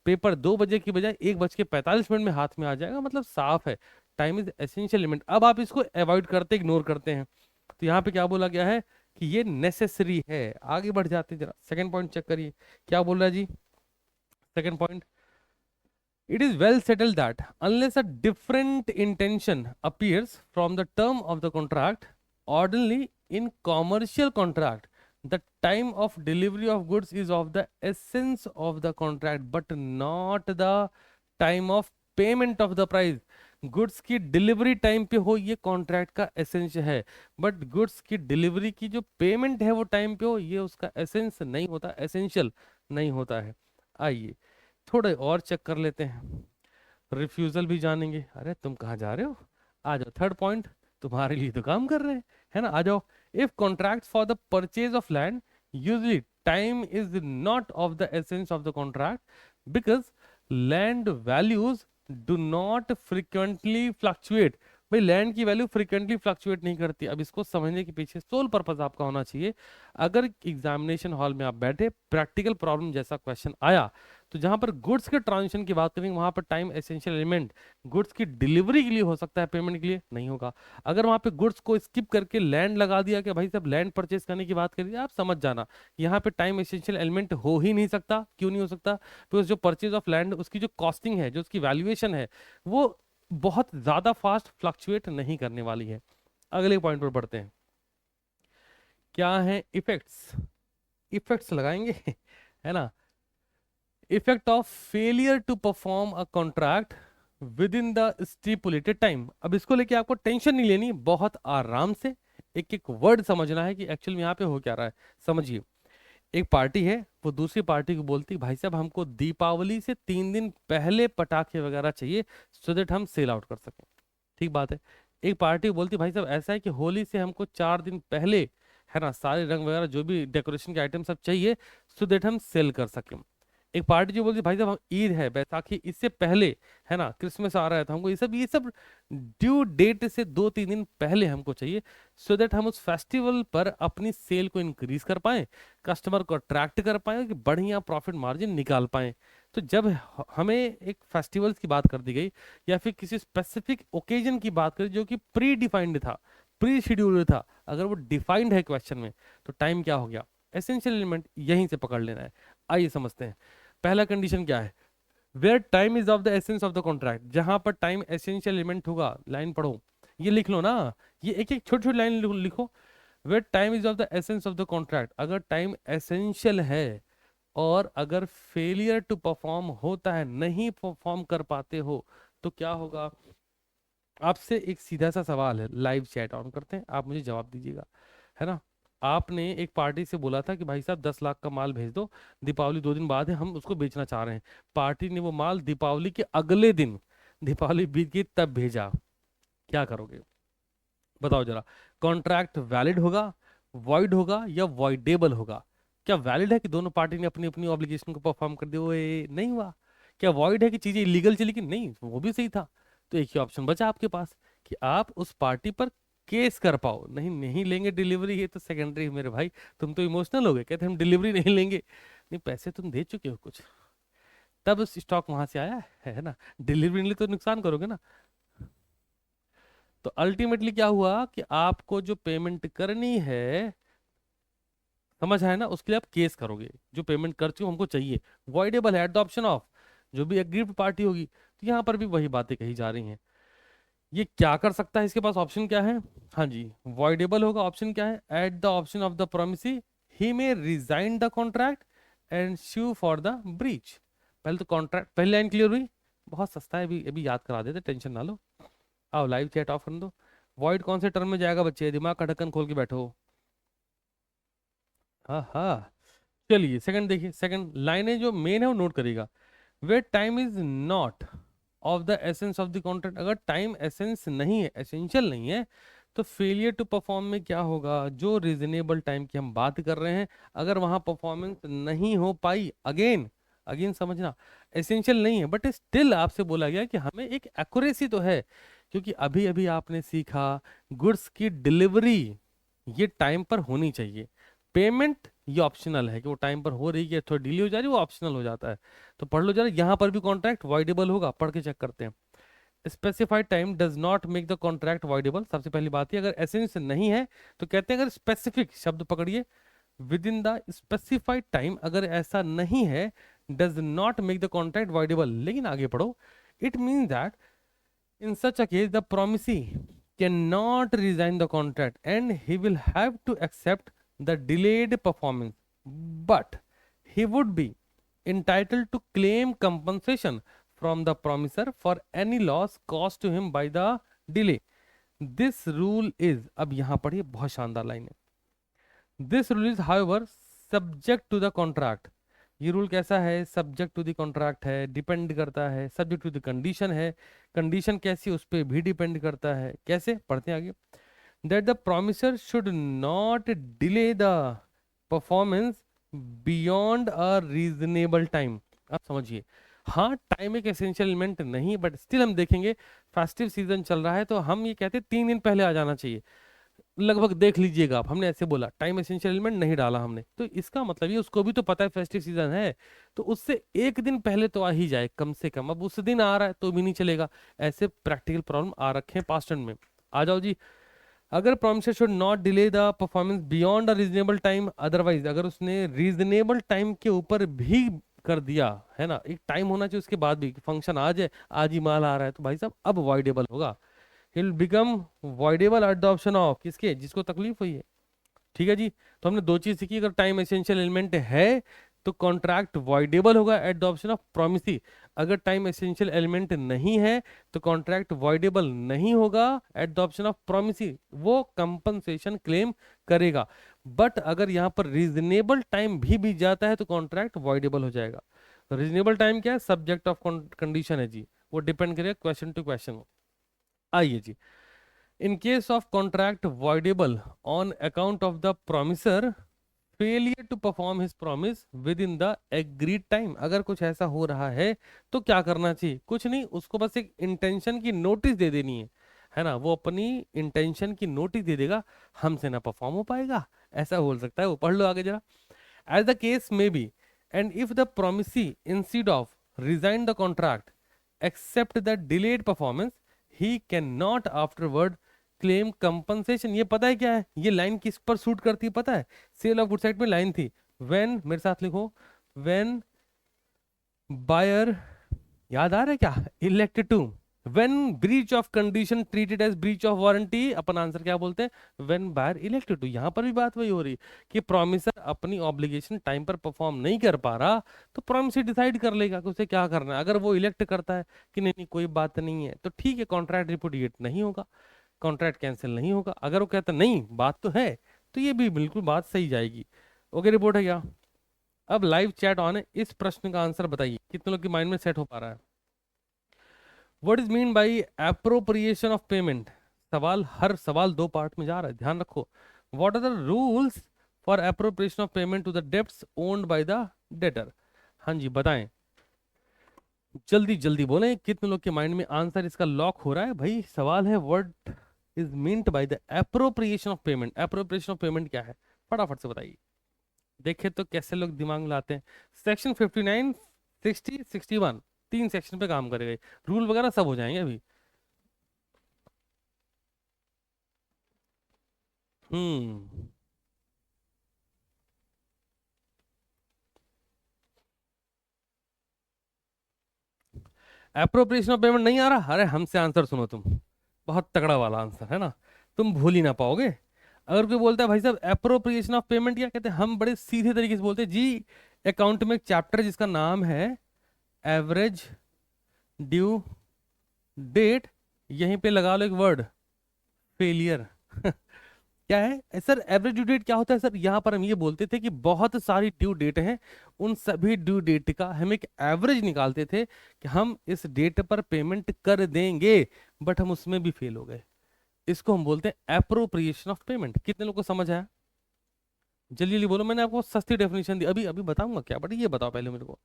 पेपर 2 बजे की बजाय 1:45 में हाथ में आ जाएगा, मतलब साफ है, टाइम इज एसेंशियल एलिमेंट। अब आप इसको अवॉइड करते, इग्नोर करते हैं, तो यहाँ पे क्या बोला गया है कि ये नेसेसरी है। आगे बढ़ जाते हैं, जरा सेकंड पॉइंट चेक करिए क्या बोल रहा है जी। Second point, it is well settled that unless a different intention appears from the term of the contract, ordinarily in commercial contract, the time of delivery of goods is of the essence of the contract, but not the time of payment of the price. Goods की delivery time पे हो, ये contract का essence है, but goods की delivery की जो payment है वो टाइम पे हो, ये उसका एसेंस नहीं होता, एसेंशियल नहीं होता है। आइए थोड़े और चेक कर लेते हैं, रिफ्यूजल भी जानेंगे। अरे तुम कहाँ जा रहे हो, आ जाओ, थर्ड पॉइंट तुम्हारे लिए तो काम कर रहे हैं, है ना? आ जाओ। If contract for the purchase of land, usually time is not of the essence of the contract, because land values do not frequently fluctuate. भाई लैंड की वैल्यू फ्रिक्वेंटली फ्लक्चुएट नहीं करती। अब इसको समझने के पीछे सोल पर्पस आपका होना चाहिए, अगर एग्जामिनेशन हॉल में आप बैठे, प्रैक्टिकल प्रॉब्लम जैसा क्वेश्चन आया, तो जहां पर गुड्स के ट्रांजेक्शन की बात करेंगे वहां पर टाइम एसेंशियल एलिमेंट गुड्स की डिलीवरी के लिए हो सकता है, पेमेंट के लिए नहीं होगा। अगर वहां पे गुड्स को स्किप करके लैंड लगा दिया कि भाई साहब लैंड परचेज करने की बात करिए, आप समझ जाना यहाँ पे टाइम एसेंशियल एलिमेंट हो ही नहीं सकता। क्यों नहीं हो सकता? बिकॉज जो परचेज ऑफ लैंड उसकी जो कॉस्टिंग है, जो उसकी वैल्यूएशन है, वो बहुत ज्यादा फास्ट फ्लक्चुएट नहीं करने वाली है। अगले पॉइंट पर बढ़ते हैं। क्या है इफेक्ट्स? इफेक्ट्स लगाएंगे है ना। Effect of failure to perform a contract within the stipulated time. अब इसको लेके आपको टेंशन नहीं लेनी, बहुत आराम से एक एक वर्ड समझना है कि एक्चुअल में यहाँ पे हो क्या रहा है। समझिए, एक पार्टी है, वो दूसरी पार्टी को बोलती भाई साहब हमको दीपावली से 3 दिन पहले पटाखे वगैरह चाहिए सो दैट हम सेल आउट कर सकें। ठीक बात है। एक पार्टी बोलती भाई साहब ऐसा है कि होली से हमको 4 दिन पहले, है ना, सारे रंग वगैरह जो भी डेकोरेशन के आइटम सब चाहिए सो दैट हम सेल कर सकें। एक पार्टी जो बोलती भाई साहब हम ईद है, बैसाखी, इससे पहले, है ना, क्रिसमस आ रहा है तो हमको ये सब ड्यू डेट से 2-3 दिन पहले हमको चाहिए सो दैट हम उस फेस्टिवल पर अपनी सेल को इंक्रीज कर पाए, कस्टमर को अट्रैक्ट कर पाए कि बढ़िया प्रॉफिट मार्जिन निकाल पाए। तो जब हमें एक फेस्टिवल्स की बात कर दी गई या फिर किसी स्पेसिफिक ओकेजन की बात करें जो कि प्री डिफाइंड था, प्री शेड्यूल्ड था, अगर वो डिफाइंड है क्वेश्चन में, तो टाइम क्या हो गया? एसेंशियल एलिमेंट यहीं से पकड़ लेना है। आइए समझते हैं। पहला कंडीशन क्या है? Where time is of the essence of the contract. जहां पर टाइम एसेंशियल एलिमेंट होगा, लाइन पढ़ो, ये लिख लो ना, ये एक एक छोटी छोटी लाइन लिखो। Where time is of the essence of the contract, अगर टाइम एसेंशियल है और अगर फेलियर टू परफॉर्म होता है, नहीं परफॉर्म कर पाते हो, तो क्या होगा? आपसे एक सीधा सा सवाल है, लाइव चैट ऑन करते हैं, आप मुझे जवाब दीजिएगा, है ना। आपने एक पार्टी से बोला था कि भाई साहब 10 लाख का माल भेज दो, दीपावली 2 दिन बाद है, हम उसको बेचना चाह रहे हैं। पार्टी ने वो माल दीपावली के अगले दिन, दीपावली बीत गई तब भेजा, क्या करोगे? बताओ जरा। कॉन्ट्रैक्ट वैलिड होगा, वॉइड होगा या वॉइडेबल होगा? क्या वैलिड है कि दोनों पार्टी ने अपनी अपनी ऑब्लिगेशन को परफॉर्म कर दिया, वो ये नहीं हुआ? क्या वॉइड है कि चीजें इलीगल चली कि नहीं, वो भी सही था? तो एक ही ऑप्शन बचा आपके पास कि आप उस पार्टी पर केस कर पाओ। नहीं, नहीं लेंगे डिलीवरी, ये तो सेकेंडरी मेरे भाई, तुम तो इमोशनल हो गए, कहते हम डिलीवरी नहीं लेंगे। नहीं, पैसे तुम दे चुके हो कुछ, तब उस स्टॉक वहां से आया है ना। डिलीवरी नहीं तो नुकसान करोगे ना। तो अल्टीमेटली क्या हुआ कि आपको जो पेमेंट करनी है, समझ आया ना, उसके लिए आप केस करोगे, जो पेमेंट कर चुके हो हमको चाहिए। वॉइडेबल है एट द ऑप्शन ऑफ जो भी एग्रीड पार्टी होगी। तो यहाँ पर भी वही बातें कही जा रही हैं। ये क्या कर सकता है, इसके पास ऑप्शन क्या है? हाँ जी, वॉइडेबल होगा। ऑप्शन क्या है? At the option of the promisee he may resign the contract and sue for the breach. पहले तो कॉन्ट्रैक्ट, पहली लाइन क्लियर हुई? बहुत सस्ता है, अभी अभी याद करा देते, टेंशन ना लो। आओ लाइव चैट ऑफ कर दो। वॉइड कौन से टर्म में जाएगा बच्चे? दिमाग का ढक्कन खोल के बैठो। हाँ हाँ, चलिए सेकंड देखिए। सेकंड लाइन है जो मेन है वो नोट करिएगा। Where time is not of the essence of the contract, अगर टाइम एसेंस नहीं है, एसेंशियल नहीं है, तो फेलियर टू परफॉर्म में क्या होगा? जो रीजनेबल टाइम की हम बात कर रहे हैं, अगर वहां परफॉर्मेंस नहीं हो पाई, अगेन अगेन समझना, एसेंशियल नहीं है बट स्टिल आपसे बोला गया कि हमें एक एक्यूरेसी तो है, क्योंकि अभी अभी आपने सीखा गुड्स की डिलीवरी ये टाइम पर होनी चाहिए। पेमेंट ये ऑप्शनल है कि वो टाइम पर हो रही है, थोड़ी डिले हो जा रही है, वो ऑप्शनल हो जाता है। तो पढ़ लो जरा, यहाँ पर भी कॉन्ट्रैक्ट वॉइडेबल होगा, पढ़ के चेक करते हैं। Specified time does not make the contract voidable. सबसे पहली बात है, अगर एसेंस नहीं है तो कहते हैं, अगर स्पेसिफिक शब्द पकड़िए, with in the specified time, अगर ऐसा नहीं है, does not make the contract voidable. लेकिन आगे पढ़ो, it mean that in such a case, the promisee cannot resign the contract and he will have to accept the delayed performance, but he would be entitled to claim compensation from the promiser for any loss caused to him by the delay. This rule is, अब यहां पढ़िए, बहुत शानदार line है। This rule is however subject to the contract. ये rule कैसा है? Subject to the contract है, डिपेंड करता है, सब्जेक्ट टू द कंडीशन है। कंडीशन कैसी, उस पर भी डिपेंड करता है। कैसे? पढ़ते हैं आगे। That the promisor should not delay the performance beyond a reasonable time. आप समझिए, हाँ टाइम एक एसेंशियल एलिमेंट नहीं, बट स्टिल हम देखेंगे फेस्टिव सीजन चल रहा है तो हम ये कहते हैं 3 दिन पहले आ जाना चाहिए। लगभग देख लीजिएगा आप, हमने ऐसे बोला टाइम एसेंशियल एलिमेंट नहीं डाला हमने, तो इसका मतलब ये उसको भी तो पता है फेस्टिव सीजन है, तो उससे एक दिन पहले तो आ ही जाए कम से कम। अब उस दिन आ रहा है तो भी नहीं चलेगा। ऐसे प्रैक्टिकल प्रॉब्लम आ रखे हैं पास्ट टेंस में। आ जाओ जी। अगर promisor should not delay the performance beyond a reasonable time, otherwise अगर उसने रीजनेबल टाइम के ऊपर भी कर दिया है ना, एक टाइम होना चाहिए उसके बाद भी, फंक्शन आज है, आज ही माल आ रहा है, तो भाई साहब अब वॉइडेबल होगा। Will become voidable eight the option of किसके, जिसको तकलीफ हुई है। ठीक है जी। तो हमने दो चीज सीखी, अगर टाइम एसेंशियल एलिमेंट है तो कॉन्ट्रैक्ट वॉइडेबल होगा eight the option of promisee. अगर टाइम एसेंशियल एलिमेंट नहीं है तो कॉन्ट्रैक्ट वॉइडेबल नहीं होगा eight the option of promisee, वो कंपनसेशन क्लेम करेगा। बट अगर यहाँ पर रीजनेबल टाइम भी बीत जाता है तो कॉन्ट्रैक्ट वॉइडेबल हो जाएगा। तो रीजनेबल टाइम क्या है, सब्जेक्ट ऑफ कंडीशन है जी, वो डिपेंड करेगा क्वेश्चन टू क्वेश्चन। आइए जी। In case of contract voidable on account of the promisor failure to perform his promise within the agreed time, अगर कुछ ऐसा हो रहा है तो क्या करना चाहिए, कुछ नहीं, उसको बस एक इंटेंशन की नोटिस दे देनी है ना, वो अपनी इंटेंशन की नोटिस दे देगा, हमसे ना परफॉर्म हो पाएगा, ऐसा बोल सकता है वो। पढ़ लो आगे जरा। As the case may be and if the promisee instead of resign the contract accept the delayed performance he can not afterward claim compensation. ये पता है क्या है, ये लाइन किस पर सूट करती है पता है, सेल ऑफ गुड साइड में लाइन थी, व्हेन, मेरे साथ लिखो, व्हेन बायर, याद आ रहा है क्या, elected to, when breach of condition treated as breach of warranty, अपन आंसर क्या बोलते हैं, व्हेन बायर इलेक्टेड टू। यहां पर भी बात वही हो रही कि प्रोमिसर अपनी ऑब्लिगेशन टाइम पर परफॉर्म नहीं कर पा रहा, तो प्रोमिसर डिसाइड कर लेगा कि उसे क्या करना है। अगर वो इलेक्ट करता है कि नहीं नहीं कोई बात नहीं है, तो ठीक है, कॉन्ट्रैक्ट रिपुडिएट नहीं होगा, कॉन्ट्रैक्ट कैंसिल नहीं होगा। अगर वो कहता नहीं बात तो है, तो ये भी बिल्कुल बात सही जाएगी। ओके, रिपोर्ट है क्या। अब लाइव चैट ऑन है, इस प्रश्न का आंसर बताइए कितने लोग के माइंड में सेट हो पा रहा है। What is mean by appropriation of payment. सवाल, हर सवाल दो पार्ट में जा रहा है, ध्यान रखो। What are the rules for appropriation of payment to the debts owed by the debtor. हाँ जी बताएं, जल्दी जल्दी बोलें, कितने लोग के माइंड में आंसर इसका लॉक हो रहा है। भाई सवाल है what is meant by the appropriation of payment. Appropriation of payment क्या है, फटाफट से बताइए। देखे तो कैसे लोग दिमाग में लाते हैं। सेक्शन 59, 60, 61, तीन सेक्शन पे काम करेगा, रूल वगैरह सब हो जाएंगे अभी। हम्म। एप्रोप्रिएशन ऑफ पेमेंट नहीं आ रहा, अरे हमसे आंसर सुनो तुम, बहुत तगड़ा वाला आंसर है ना, तुम भूल ही ना पाओगे। अगर कोई बोलता है भाई साहब एप्रोप्रिएशन ऑफ पेमेंट क्या कहते हैं, हम बड़े सीधे तरीके से बोलते हैं जी, अकाउंट में एक चैप्टर है जिसका नाम है एवरेज ड्यू डेट, यहीं पे लगा लो एक वर्ड, फेलियर। क्या है सर एवरेज ड्यू डेट क्या होता है सर, यहाँ पर हम ये बोलते थे कि बहुत सारी ड्यू डेट हैं, उन सभी ड्यू डेट का हम एक एवरेज निकालते थे कि हम इस डेट पर पेमेंट कर देंगे, बट हम उसमें भी फेल हो गए। इसको हम बोलते हैं एप्रोप्रिएशन ऑफ पेमेंट। कितने लोग को समझ आया, जल्दी जल्दी बोलो, मैंने आपको सस्ती डेफिनेशन दी, अभी अभी बताऊंगा क्या, बट ये बताओ पहले मेरे को,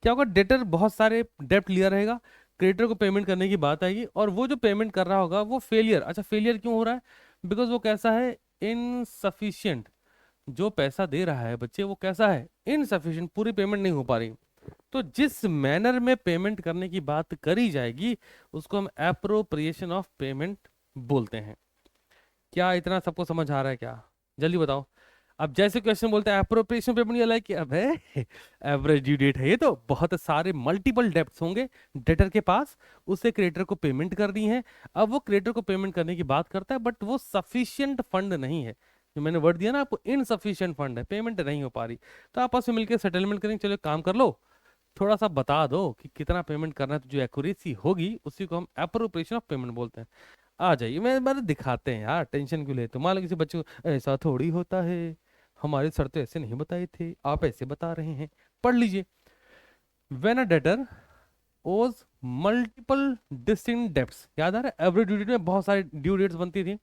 क्या होगा, डेटर बहुत सारे डेप्ट लिया रहेगा, क्रेडिटर को पेमेंट करने की बात आएगी, और वो जो पेमेंट कर रहा होगा वो फेलियर। अच्छा फेलियर क्यों हो रहा है, बिकॉज वो कैसा है, इनसफिशियंट, जो पैसा दे रहा है बच्चे वो कैसा है, इनसफिशियंट, पूरी पेमेंट नहीं हो पा रही। तो जिस मैनर में पेमेंट करने की बात करी जाएगी उसको हम एप्रोप्रिएशन ऑफ पेमेंट बोलते हैं। क्या इतना सबको समझ आ रहा है क्या, जल्दी बताओ। अब जैसे क्वेश्चन बोलते हैं एप्रोप्रिएशन पेमेंट, ये लाइक अब है एवरेज ड्यू डेट है, ये तो बहुत सारे मल्टीपल डेब्ट्स होंगे डेटर के पास, उसे क्रेडिटर को पेमेंट करनी है। अब वो क्रेडिटर को पेमेंट करने की बात करता है, बट वो सफिशियंट फंड नहीं है, जो मैंने वर्ड दिया ना आपको, इनसफिशियंट फंड है, पेमेंट नहीं हो पा रही, तो आपस में मिलकर सेटलमेंट करेंगे, चलो एक काम कर लो, थोड़ा सा बता दो कि कितना पेमेंट करना है, तो जो एक्यूरेसी होगी उसी को हम एप्रोप्रिएशन ऑफ पेमेंट बोलते हैं। आ जाइए, मैं दिखाते हैं यार, टेंशन क्यों लेते हो, मान लो किसी बच्चे को, ऐसा थोड़ी होता है, हमारे सर तो ऐसे नहीं बताए थे, आप ऐसे बता रहे हैं। पढ़ लीजिए। व्हेन अ डेटर ओज मल्टीपल डिस्टिंक्ट डेब्ट्स, याद आ रहा है एवरेज ड्यू डेट में बहुत सारी ड्यू डेट्स बनती थी,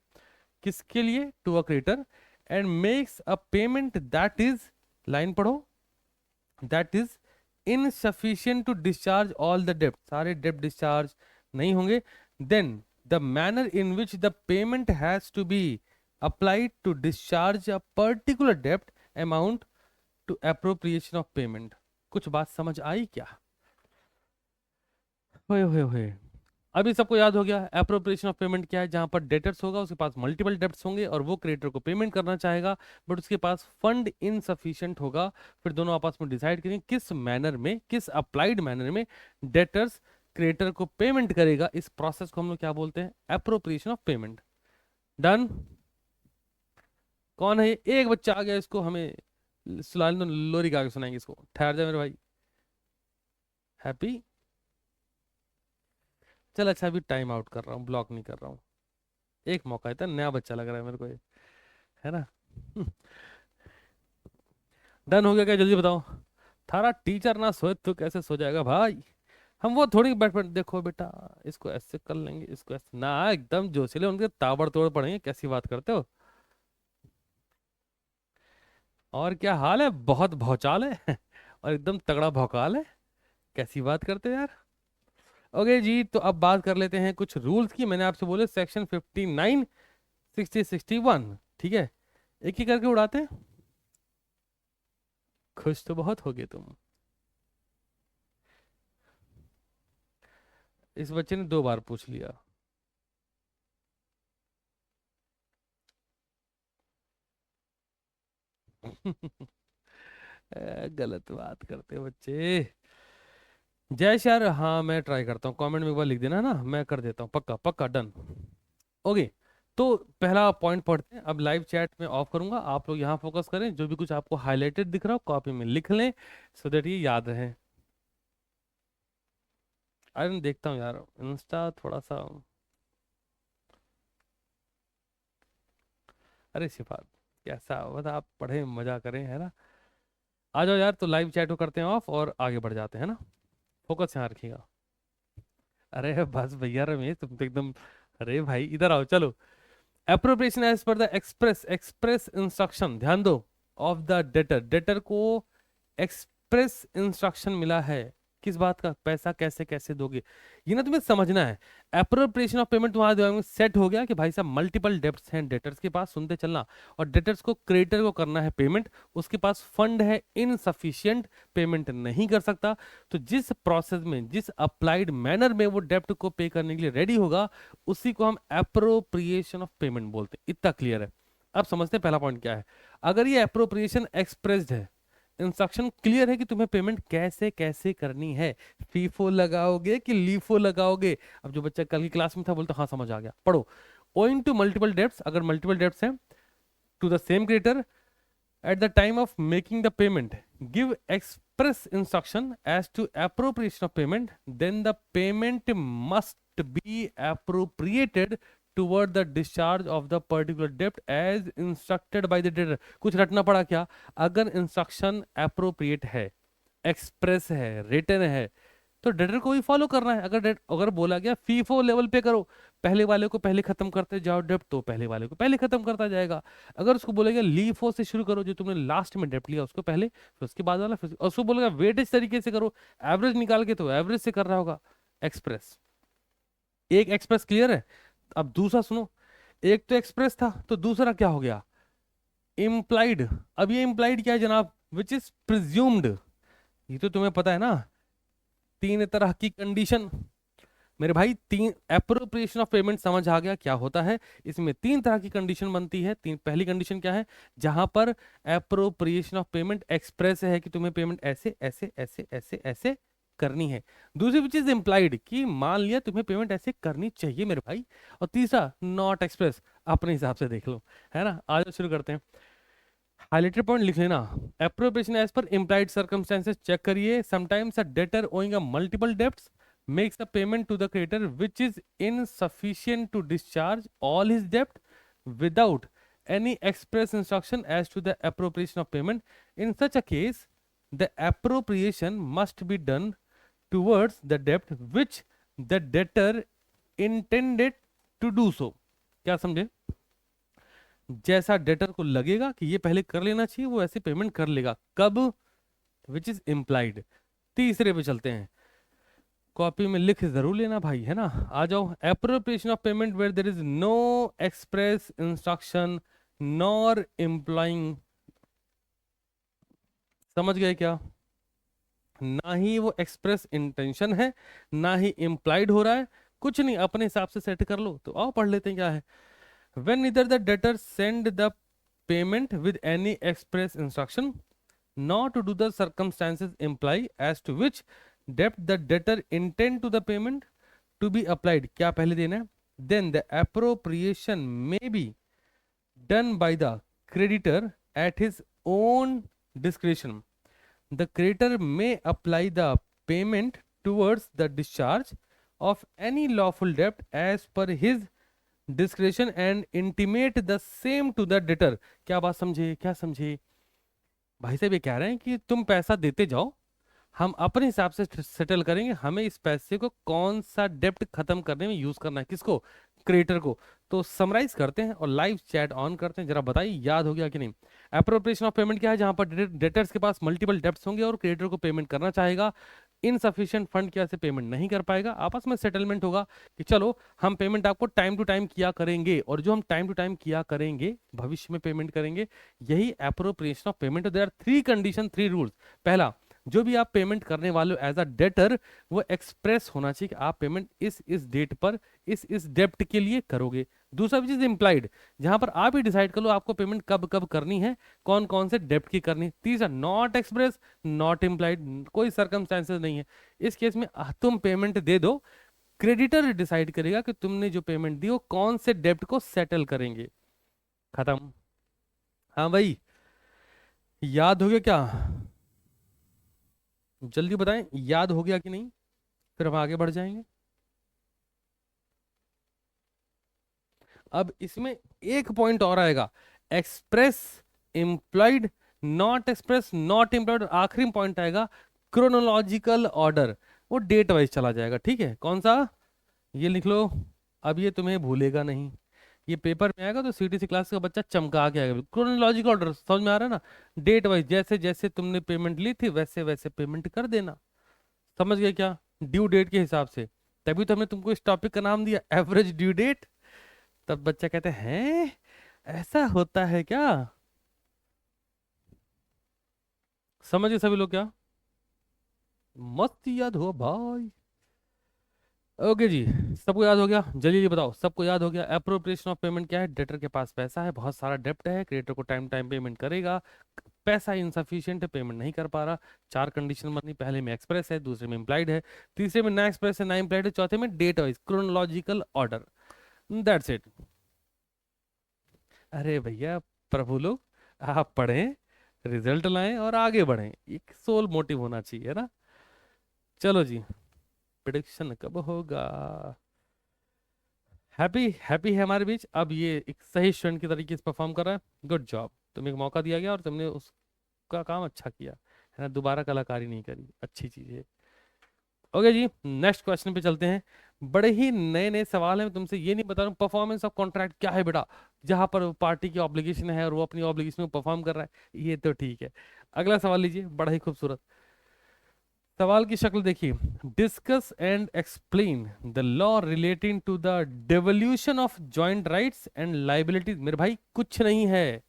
किसके लिए, to a creditor, and makes a payment that is, line पढ़ो, that is insufficient to discharge all the डेब्ट, सारे डेब्ट डिस्चार्ज नहीं होंगे, then the manner in which the payment has to be applied to discharge a particular debt amount to appropriation of payment। कुछ बात समझ आई क्या? होए होए होए, अभी सबको याद हो गया एप्रोप्रिएशन ऑफ पेमेंट क्या है। जहां पर डेटर्स होगा उसके पास मल्टीपल डेब्ट्स होंगे और वो क्रेडिटर को पेमेंट करना चाहेगा, बट उसके पास फंड इनसफिशिएंट होगा। फिर दोनों आपस में डिसाइड करेंगे किस मैनर में, किस अप्लाइड मैनर में डेटर्स क्रेडिटर को पेमेंट करेगा। इस प्रोसेस को हम लोग क्या बोलते हैं? Appropriation of payment. डन? कौन है ये? एक बच्चा आ गया, इसको हमें सुलाल लोरी गा के सुनाएंगे इसको। ठहर जा मेरे भाई। हैप्पी? चल अच्छा, अभी टाइम आउट कर रहा हूँ, ब्लॉक नहीं कर रहा हूँ। एक मौका है, नया बच्चा लग रहा है मेरे को ये, है ना? डन हो गया क्या? जल्दी बताओ। थारा टीचर ना सोए तो कैसे सो जाएगा भाई? हम वो थोड़ी बैठ बैठ देखो बेटा, इसको ऐसे कर लेंगे, इसको ऐसे ना, एकदम जोशीले उनके ताबड़तोड़ पड़ेंगे। कैसी बात करते हो? और क्या हाल है? बहुत भौचाल है और एकदम तगड़ा भौकाल है। कैसी बात करते हो यार? ओके जी, तो अब बात कर लेते हैं कुछ रूल्स की। मैंने आपसे बोले सेक्शन 59, 60, 61, ठीक है? एक ही करके उड़ाते हैं। खुश तो बहुत होगे तुम। इस बच्चे ने 2 बार पूछ लिया। गलत बात करते हो बच्चे। जय श्यार, हाँ मैं ट्राई करता हूँ, कमेंट में एक बार लिख देना ना, मैं कर देता हूँ, पक्का पक्का, डन। ओके, तो पहला पॉइंट पढ़ते हैं। अब लाइव चैट में ऑफ करूंगा, आप लोग यहाँ फोकस करें। जो भी कुछ आपको हाईलाइटेड दिख रहा हो कॉपी में लिख लें, सो दैट ये याद रहे। अरे मैं देखता हूँ यार इंस्टा थोड़ा सा। अरे सिफात, कैसा बता, आप पढ़े मजा करें, है ना? आ जाओ यार, तो लाइव चैट को करते हैं ऑफ और आगे बढ़ जाते हैं ना। फोकस यहाँ रखिएगा। अरे बस भैया रमेश, तुम तो एकदम, अरे भाई इधर आओ, चलो। Appropriation as per the express instruction, ध्यान दो, ऑफ द डेटर। डेटर को एक्सप्रेस इंस्ट्रक्शन मिला है किस बात का? पैसा कैसे कैसे दोगे, ये ना तुम्हें समझना है। एप्रोप्रिएशन ऑफ पेमेंट तुम्हारे दिमाग में सेट हो गया कि भाई साहब मल्टीपल डेब्ट्स हैं डेटर्स के पास, सुनते चलना। और डेटर्स को क्रेडिटर को करना है पेमेंट, उसके पास फंड है इनसफिशिएंट, पेमेंट नहीं कर सकता। तो जिस प्रोसेस में, जिस अप्लाइड मैनर में वो डेप्ट को पे करने के लिए रेडी होगा, उसी को हम एप्रोप्रिएशन ऑफ पेमेंट बोलते हैं। इतना क्लियर है? अब समझते हैं पहला पॉइंट क्या है। अगर ये एप्रोप्रिएशन एक्सप्रेस्ड है, इंस्ट्रक्शन क्लियर है कि तुम्हें पेमेंट कैसे कैसे करनी है, फीफो लगाओगे कि लीफो लगाओगे। अब जो बच्चा कल की क्लास में था बोलता हाँ समझ आ गया, पढ़ो। ओइंग टू मल्टीपल डेब्ट्स, अगर मल्टीपल डेब्ट्स हैं, to the same creditor at the time of making the payment, give express instruction as to appropriation of payment, then the payment must be appropriated toward the discharge of the particular debt as instructed by the debtor। कुछ रटना पड़ा क्या? अगर instruction appropriate है, express है, written है, तो debtor को ही फॉलो करना है। अगर बोला गया फीफो लेवल पे करो, पहले वाले को पहले खत्म करते जाओ डेप्ट, तो पहले वाले को पहले खत्म करता जाएगा। अगर उसको बोलेगा लीफो से शुरू करो, जो तुमने लास्ट में डेप्ट लिया उसको पहले, फिर उसके बाद वाला, फिर उसको बोलेगा वेटेज तरीके से करो, एवरेज निकाल के, तो एवरेज से कर रहा होगा। एक्सप्रेस, एक एक्सप्रेस क्लियर है। अब दूसरा सुनो, एक तो एक्सप्रेस था, तो दूसरा क्या हो गया? इम्प्लाइड। अब ये इम्प्लाइड क्या है जनाब? Which is presumed. ये तो तुम्हें पता है ना, 3 तरह की कंडीशन। मेरे भाई, 3 एप्रोप्रिएशन ऑफ पेमेंट समझ आ गया क्या होता है? इसमें 3 तरह की कंडीशन बनती है। पहली कंडीशन क्या है? जहां पर एप्रोप्रिएशन ऑफ पेमेंट एक्सप्रेस है कि तुम्हें पेमेंट ऐसे ऐसे ऐसे ऐसे ऐसे करनी है। दूसरी विच इज इम्प्लाइड, कि मान लिया तुम्हें पेमेंट ऐसे करनी चाहिए मेरे भाई। और तीसरा नॉट एक्सप्रेस, अपने हिसाब से देख लो, है ना? आज शुरू करते हैं। हाइलाइटेड पॉइंट लिख लेना। Appropriation as per implied circumstances check करिए। Sometimes a debtor owing a multiple debts makes a payment to the creditor which is insufficient to discharge all his debt without any express instruction as to the appropriation of payment. In such a case, the appropriation must be done towards the debt which the debtor intended to do so। क्या समझे? जैसा debtor को लगेगा कि ये पहले कर लेना चाहिए, वो ऐसे पेमेंट कर लेगा। कब? Which is implied. तीसरे पे चलते हैं। कॉपी में लिख जरूर लेना भाई, है ना। आ जाओ। Appropriation of payment where there is no express instruction nor implying, समझ गए क्या? ना ही वो एक्सप्रेस इंटेंशन है, ना ही इम्प्लाइड हो रहा है, कुछ नहीं, अपने हिसाब से सेट कर लो। तो आओ पढ़ लेते हैं क्या है। when neither the debtor send the payment with any express instruction nor to do the circumstances imply as to which debt the debtor intend to the payment to be applied, क्या पहले देना है, then the appropriation may be done by the creditor at his own discretion. The creditor may apply the payment towards the discharge of any lawful debt as per his discretion and intimate the same to the debtor. क्या बात समझे, क्या समझे भाई साहब? ये कह रहे हैं कि तुम पैसा देते जाओ, हम अपने हिसाब से सेटल करेंगे, हमें इस पैसे को कौन सा डेप्ट खत्म करने में यूज करना है, किसको, क्रिएटर को। तो समराइज करते हैं और लाइव चैट ऑन करते हैं, जरा बताइए याद हो गया कि नहीं। एप्रोप्रिएशन ऑफ पेमेंट क्या है? जहां पर डेटर्स के पास मल्टीपल डेप्ट्स होंगे और क्रिएटर को पेमेंट करना चाहेगा, इनसफिशिएंट फंड क्या से पेमेंट नहीं कर पाएगा, आपस में सेटलमेंट होगा कि चलो हम पेमेंट आपको टाइम टू टाइम किया करेंगे, और जो हम टाइम टू टाइम किया करेंगे भविष्य में पेमेंट करेंगे, यही appropriation of payment. There are 3 condition, 3 rules. पहला, जो भी आप पेमेंट करने वाले हो एज अ डेटर, वो एक्सप्रेस होना चाहिए कि आप पेमेंट इस डेट पर इस डेप्ट के लिए करोगे। दूसरा चीज इम्प्लाइड, जहां पर आप ही डिसाइड कर लो आपको पेमेंट कब कब करनी है, कौन कौन से डेप्ट की करनी है। तीसरा, नॉट एक्सप्रेस नॉट इम्प्लाइड, कोई सर्कमस्टेंसेस नहीं है। इस केस में तुम पेमेंट दे दो, क्रेडिटर डिसाइड करेगा कि तुमने जो पेमेंट दी वो कौन से डेप्ट को सेटल करेंगे। खत्म। हाँ भाई, याद हो गया क्या? जल्दी बताएं, याद हो गया कि नहीं, फिर हम आगे बढ़ जाएंगे। अब इसमें एक पॉइंट और आएगा, express employed, not express not employed, आखिरी पॉइंट आएगा क्रोनोलॉजिकल ऑर्डर, वो डेट वाइज चला जाएगा। ठीक है, कौन सा, ये लिख लो। अब ये तुम्हें भूलेगा नहीं, ये पेपर में आएगा तो सीटीसी क्लास का बच्चा चमका के आएगा। क्रोनोलॉजिकल ऑर्डर समझ में आ रहा है ना, डेट वाइज, जैसे जैसे तुमने पेमेंट ली थी वैसे वैसे पेमेंट कर देना। समझ गए क्या? ड्यू डेट के हिसाब से, तभी तो हमने तुमको इस टॉपिक का नाम दिया एवरेज ड्यू डेट। तब बच्चा कहते हैं ऐसा होता है क्या? समझ गए सभी लोग क्या? मस्त याद हुआ भाई। ओके जी, सबको याद हो गया? जल्दी बताओ, सबको याद हो गया? एप्रोप्रिएशन ऑफ पेमेंट क्या है? डेटर के पास पैसा है, बहुत सारा डेप्ट है, क्रेडिटर को टाइम टाइम पेमेंट करेगा, पैसा इनसफिशिएंट है, पेमेंट नहीं कर पा रहा। 4 कंडीशन बनी, पहले में एक्सप्रेस है, दूसरे में इम्प्लाइड है, तीसरे में ना एक्सप्रेस है ना इम्प्लाइड है, चौथे में date wise chronological order. That's it. अरे भैया प्रभु लोग, आप पढ़ें, रिजल्ट लाएं और आगे बढ़ें, एक सोल मोटिव होना चाहिए ना। चलो जी, प्रिडिक्शन कब होगा? हैप्पी हैप्पी है हमारे बीच, अब ये एक सही स्टूडेंट की तरीके से परफॉर्म कर रहा है। गुड जॉब, तुम्हें एक मौका दिया गया और तुमने उसका काम अच्छा किया, है ना, दोबारा कलाकारी नहीं करी, अच्छी चीज है। ओके जी, नेक्स्ट क्वेश्चन पे चलते हैं। बड़े ही नए नए सवाल हैं, मैं तुमसे ये नहीं बता रहा हूँ परफॉर्मेंस ऑफ कॉन्ट्रैक्ट क्या है बेटा, जहां पर पार्टी की ऑब्लिगेशन है और वो अपनी ऑब्लिगेशन में परफॉर्म कर रहा है, ये तो ठीक है। अगला सवाल लीजिए, बड़ा ही खूबसूरत सवाल की शक्ल देखिए। Discuss and explain the law relating to the devolution of joint rights and liabilities. मेरे भाई कुछ नहीं है,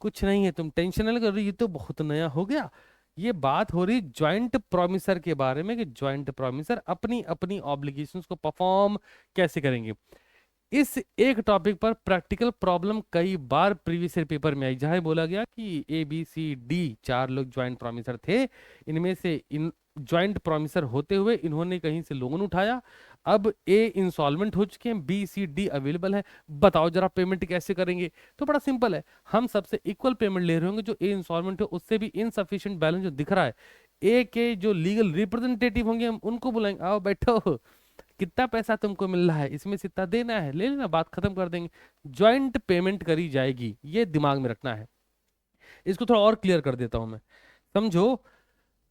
कुछ नहीं है, तुम टेंशन नहीं कर रही, ये तो बहुत नया हो गया। ये बात हो रही ज्वाइंट प्रोमिसर के बारे में कि ज्वाइंट प्रोमिसर अपनी अपनी ऑब्लिगेशंस को परफॉर्म कैसे करेंगे। इस एक टॉपिक पर प्रैक्टिकल प्रॉब्लम कई बार प्रीवियस ईयर पेपर में आई, जहां बोला गया कि ABCD 4 लोग ज्वाइंट प्रोमिसर थे, इनमें से इन ज्वाइंट प्रोमिसर होते हुए इन्होंने कहीं से लोन उठाया, अब A इंस्टॉलमेंट हो चुके हैं, B C D अवेलेबल है, बताओ जरा पेमेंट कैसे करेंगे। तो बड़ा सिंपल है, हम सबसे इक्वल पेमेंट ले रहे होंगे, जो A इंस्टॉलमेंट है उससे भी इनसफिशिएंट बैलेंस जो दिख रहा है, A के जो लीगल रिप्रेजेंटेटिव होंगे हम उनको बुलाएंगे, आओ बैठो, कितना पैसा तुमको मिल रहा है, इसमें से इतना देना है, ले लेना, बात खत्म कर देंगे, ज्वाइंट पेमेंट करी जाएगी, ये दिमाग में रखना है। इसको थोड़ा और क्लियर कर देता हूं मैं। समझो,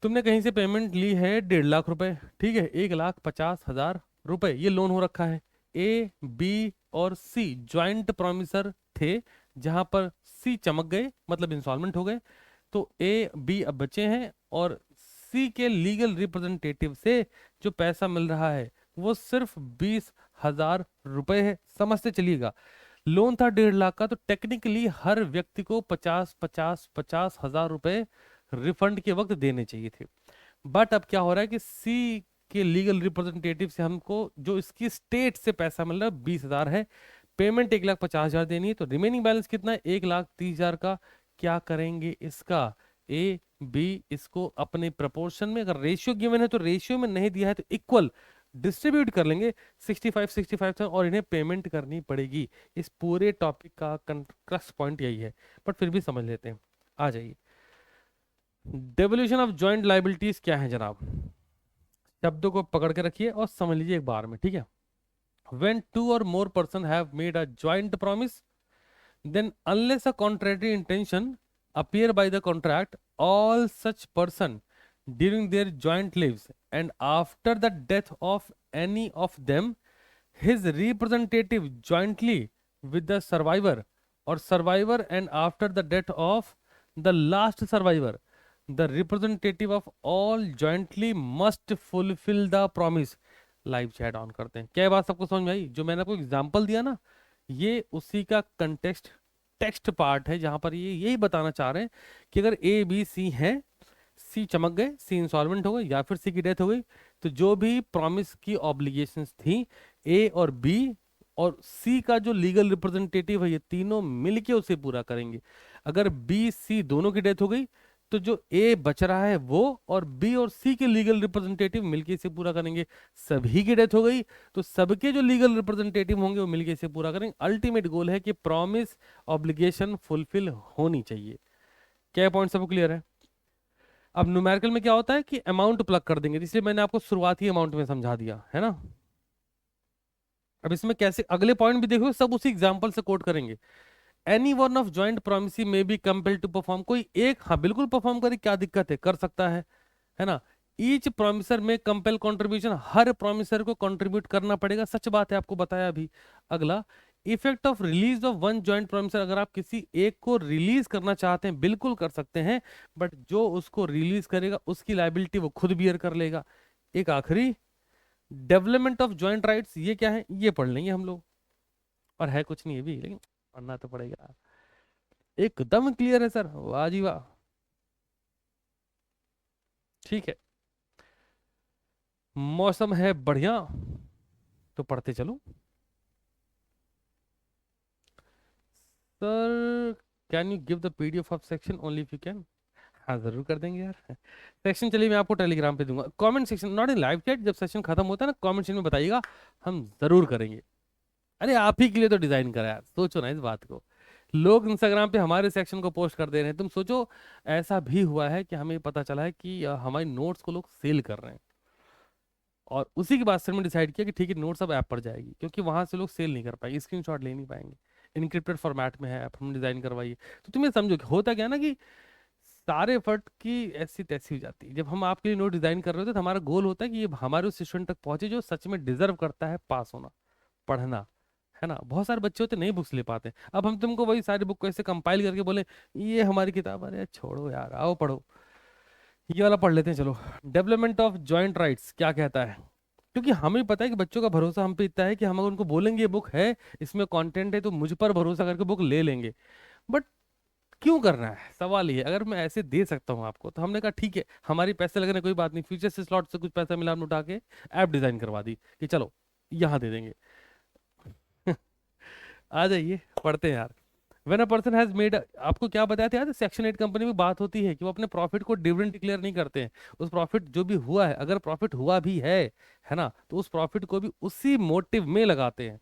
तुमने कहीं से पेमेंट ली है 1.5 लाख रुपए, ठीक है, 1,50,000 रुपए ये लोन हो रखा है। A B और C ज्वाइंट प्रोमिसर थे, जहां पर C चमक गए, मतलब इंस्टॉलमेंट हो गए, तो A B अब बचे हैं और सी के लीगल रिप्रेजेंटेटिव से जो पैसा मिल रहा है वो सिर्फ 20,000 रुपए है। समझते चलिएगा, लोन था 1.5 लाख का, तो टेक्निकली हर व्यक्ति को 50,000 रुपए रिफंड के वक्त देने चाहिए थे। बट अब क्या हो रहा है कि सी के लीगल रिप्रेजेंटेटिव से हमको जो इसकी स्टेट से पैसा मिल रहा है 20,000 है, पेमेंट 1,50,000 देनी है, तो रिमेनिंग बैलेंस कितना है 1,30,000 का। क्या करेंगे इसका, ए बी इसको अपने प्रपोर्शन में, अगर रेशियो गिवन है तो रेशियो में, नहीं दिया है तो इक्वल डिस्ट्रीब्यूट कर लेंगे 65 और इन्हें पेमेंट करनी पड़ेगी। इस पूरे टॉपिक का क्रक्स पॉइंट यही है, बट फिर भी समझ लेते हैं। आ जाइए, डेवल्यूशन ऑफ जॉइंट लाइबिलिटीज क्या है जनाब, शब्दों को पकड़ के रखिए और समझ लीजिए एक बार में, ठीक है। When two or more person have made a joint promise, then unless a contrary intention appear by the contract, all such person during their joint lives and after the death of any of them, his representative jointly with the survivor or survivor and after the death of the last survivor, the representative of all jointly must fulfill the promise। Live chat on करते हैं। क्या ये बात सबको समझ में आई? जो मैंने आपको एग्जांपल दिया ना, ये उसी का कंटेक्स्ट टेक्स्ट पार्ट है, जहां पर ये यही बताना चाह रहे हैं कि अगर ए बी सी है, सी चमक गए, सी इंसॉल्वेंट हो गए या फिर सी की डेथ हो गई, तो जो भी प्रॉमिस की ऑब्लिगेशंस थी, ए और बी और सी का जो लीगल रिप्रेजेंटेटिव है, ये तीनों मिलके उसे पूरा करेंगे। अगर बी सी दोनों की डेथ हो गई, तो जो ए बच रहा है वो और बी और सी के लीगल रिप्रेजेंटेटिव मिलके इसे पूरा करेंगे। सभी की डेथ हो गई तो सबके जो लीगल रिप्रेजेंटेटिव होंगे वो मिलके इसे पूरा करेंगे। अल्टीमेट गोल है कि प्रॉमिस ऑब्लिगेशन फुलफिल होनी चाहिए। क्या पॉइंट सबको क्लियर है? अब न्यूमेरिकल में क्या होता है कि अमाउंट प्लग कर देंगे, इसलिए मैंने आपको शुरुआती अमाउंट में समझा दिया है ना। अब इसमें कैसे अगले पॉइंट भी देखो, सब उसी एग्जांपल से कोट करेंगे। Any one of joint promisee में बी कंपेल टू परफॉर्म, कोई एक हाँ बिल्कुल परफॉर्म करे, क्या दिक्कत है, कर सकता है ना। ईच प्रोमिसर में कंपेल कंट्रीब्यूशन, हर प्रोमिसर को कंट्रीब्यूट करना पड़ेगा, सच बात है, आपको बताया अभी। अगला, effect of release of one joint promisor, अगर आप किसी एक को रिलीज करना चाहते हैं बिल्कुल कर सकते हैं, बट जो उसको रिलीज करेगा उसकी लाइबिलिटी वो खुद बियर कर लेगा। एक आखिरी, डेवलपमेंट ऑफ ज्वाइंट राइट्स, ये क्या है ये पढ़ लेंगे हम लोग, और है कुछ नहीं है भी, लेकिन पढ़ना तो पड़ेगा। एकदम क्लियर है सर, वाह जी वाह, ठीक है। मौसम है बढ़िया तो पढ़ते चलो। Sir can you give the PDF of section only if you can, हाँ जरूर कर देंगे यार। सेक्शन चलिए मैं आपको टेलीग्राम पे दूंगा, comment section, not in live chat, जब सेशन खत्म होता है ना कमेंट सेक्शन में बताइएगा, हम जरूर करेंगे। अरे आप ही के लिए तो डिजाइन करा यार, सोचो ना इस बात को। लोग इंस्टाग्राम पे हमारे सेक्शन को पोस्ट कर दे रहे हैं, तुम सोचो ऐसा भी हुआ है कि हमें पता चला है कि हमारे नोट्स को लोग सेल कर रहे हैं, और उसी के बाद सर में डिसाइड किया कि ठीक है नोट्स अब ऐप पर जाएगी, क्योंकि वहां से लोग सेल नहीं कर पाएंगे, स्क्रीनशॉट ले नहीं पाएंगे, इनक्रिप्टेड फॉर्मेट में है ऐप, हम डिजाइन करवाइए। तो तुम्हें समझो कि होता क्या ना कि सारे एफर्ट की ऐसी तैसी हो जाती है। जब हम आपके लिए नोट डिजाइन कर रहे होते हैं तो हमारा गोल होता है कि ये हमारे उस स्टूडेंट तक पहुंचे जो सच में डिजर्व करता है पास होना, पढ़ना, है ना। बहुत सारे बच्चे होते नहीं बुक्स ले पाते, अब हम तुमको वही सारी बुक को ऐसे कंपाइल करके बोले ये हमारी किताब, अरे छोड़ो यार आओ पढ़ो, ये वाला पढ़ लेते हैं चलो। डेवलपमेंट ऑफ जॉइंट राइट्स क्या कहता है, क्योंकि हमें पता है कि बच्चों का भरोसा हम पे इतना है कि हम अगर उनको बोलेंगे ये बुक है, इसमें कंटेंट है, तो मुझ पर भरोसा करके बुक ले लेंगे। बट क्यों करना है, सवाल ये है। अगर मैं ऐसे दे सकता हूँ आपको, तो हमने कहा ठीक है हमारी पैसे लगने कोई बात नहीं, फ्यूचर से स्लॉट से कुछ पैसा मिला, हमने उठा के ऐप डिजाइन करवा दी कि चलो यहाँ दे देंगे। आ जाइए पढ़ते हैं यार। When a person has made, आपको क्या बताया था यार, सेक्शन 8 कंपनी में बात होती है कि वो अपने प्रॉफिट को डिविडेंड डिक्लेयर नहीं करते हैं। उस प्रॉफिट जो भी हुआ है, अगर प्रॉफिट हुआ भी है ना, तो उस प्रॉफिट को भी उसी मोटिव में लगाते हैं।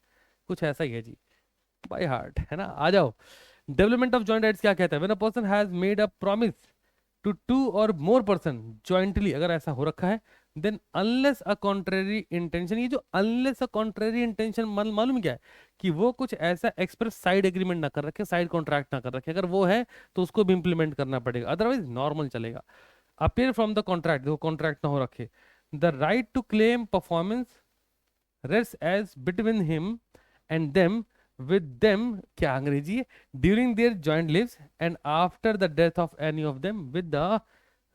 कुछ ऐसा ही है जी, बाय हार्ट, है ना। आ जाओ, डेवलपमेंट ऑफ जॉइंट राइट्स क्या कहता है, when a person has made a promise to two और मोर पर्सन ज्वाइंटली, अगर ऐसा हो रखा है, then unless a contrary intention, ये जो अनलेस अ कॉन्ट्रेरी इंटेंशन मालूम क्या है, कि वो कुछ ऐसा एक्सप्रेस साइड एग्रीमेंट ना कर रखे, साइड कॉन्ट्रैक्ट ना कर रखे, अगर वो है तो उसको भी इंप्लीमेंट करना पड़ेगा, अदरवाइज नॉर्मल चलेगा। अपेयर फ्रॉम द कॉन्ट्रैक्ट, देखो कॉन्ट्रैक्ट ना हो रखे। The right to claim performance rest as between him and them with them, क्या अंग्रेजी है, during their joint lives and after the death of any of them with the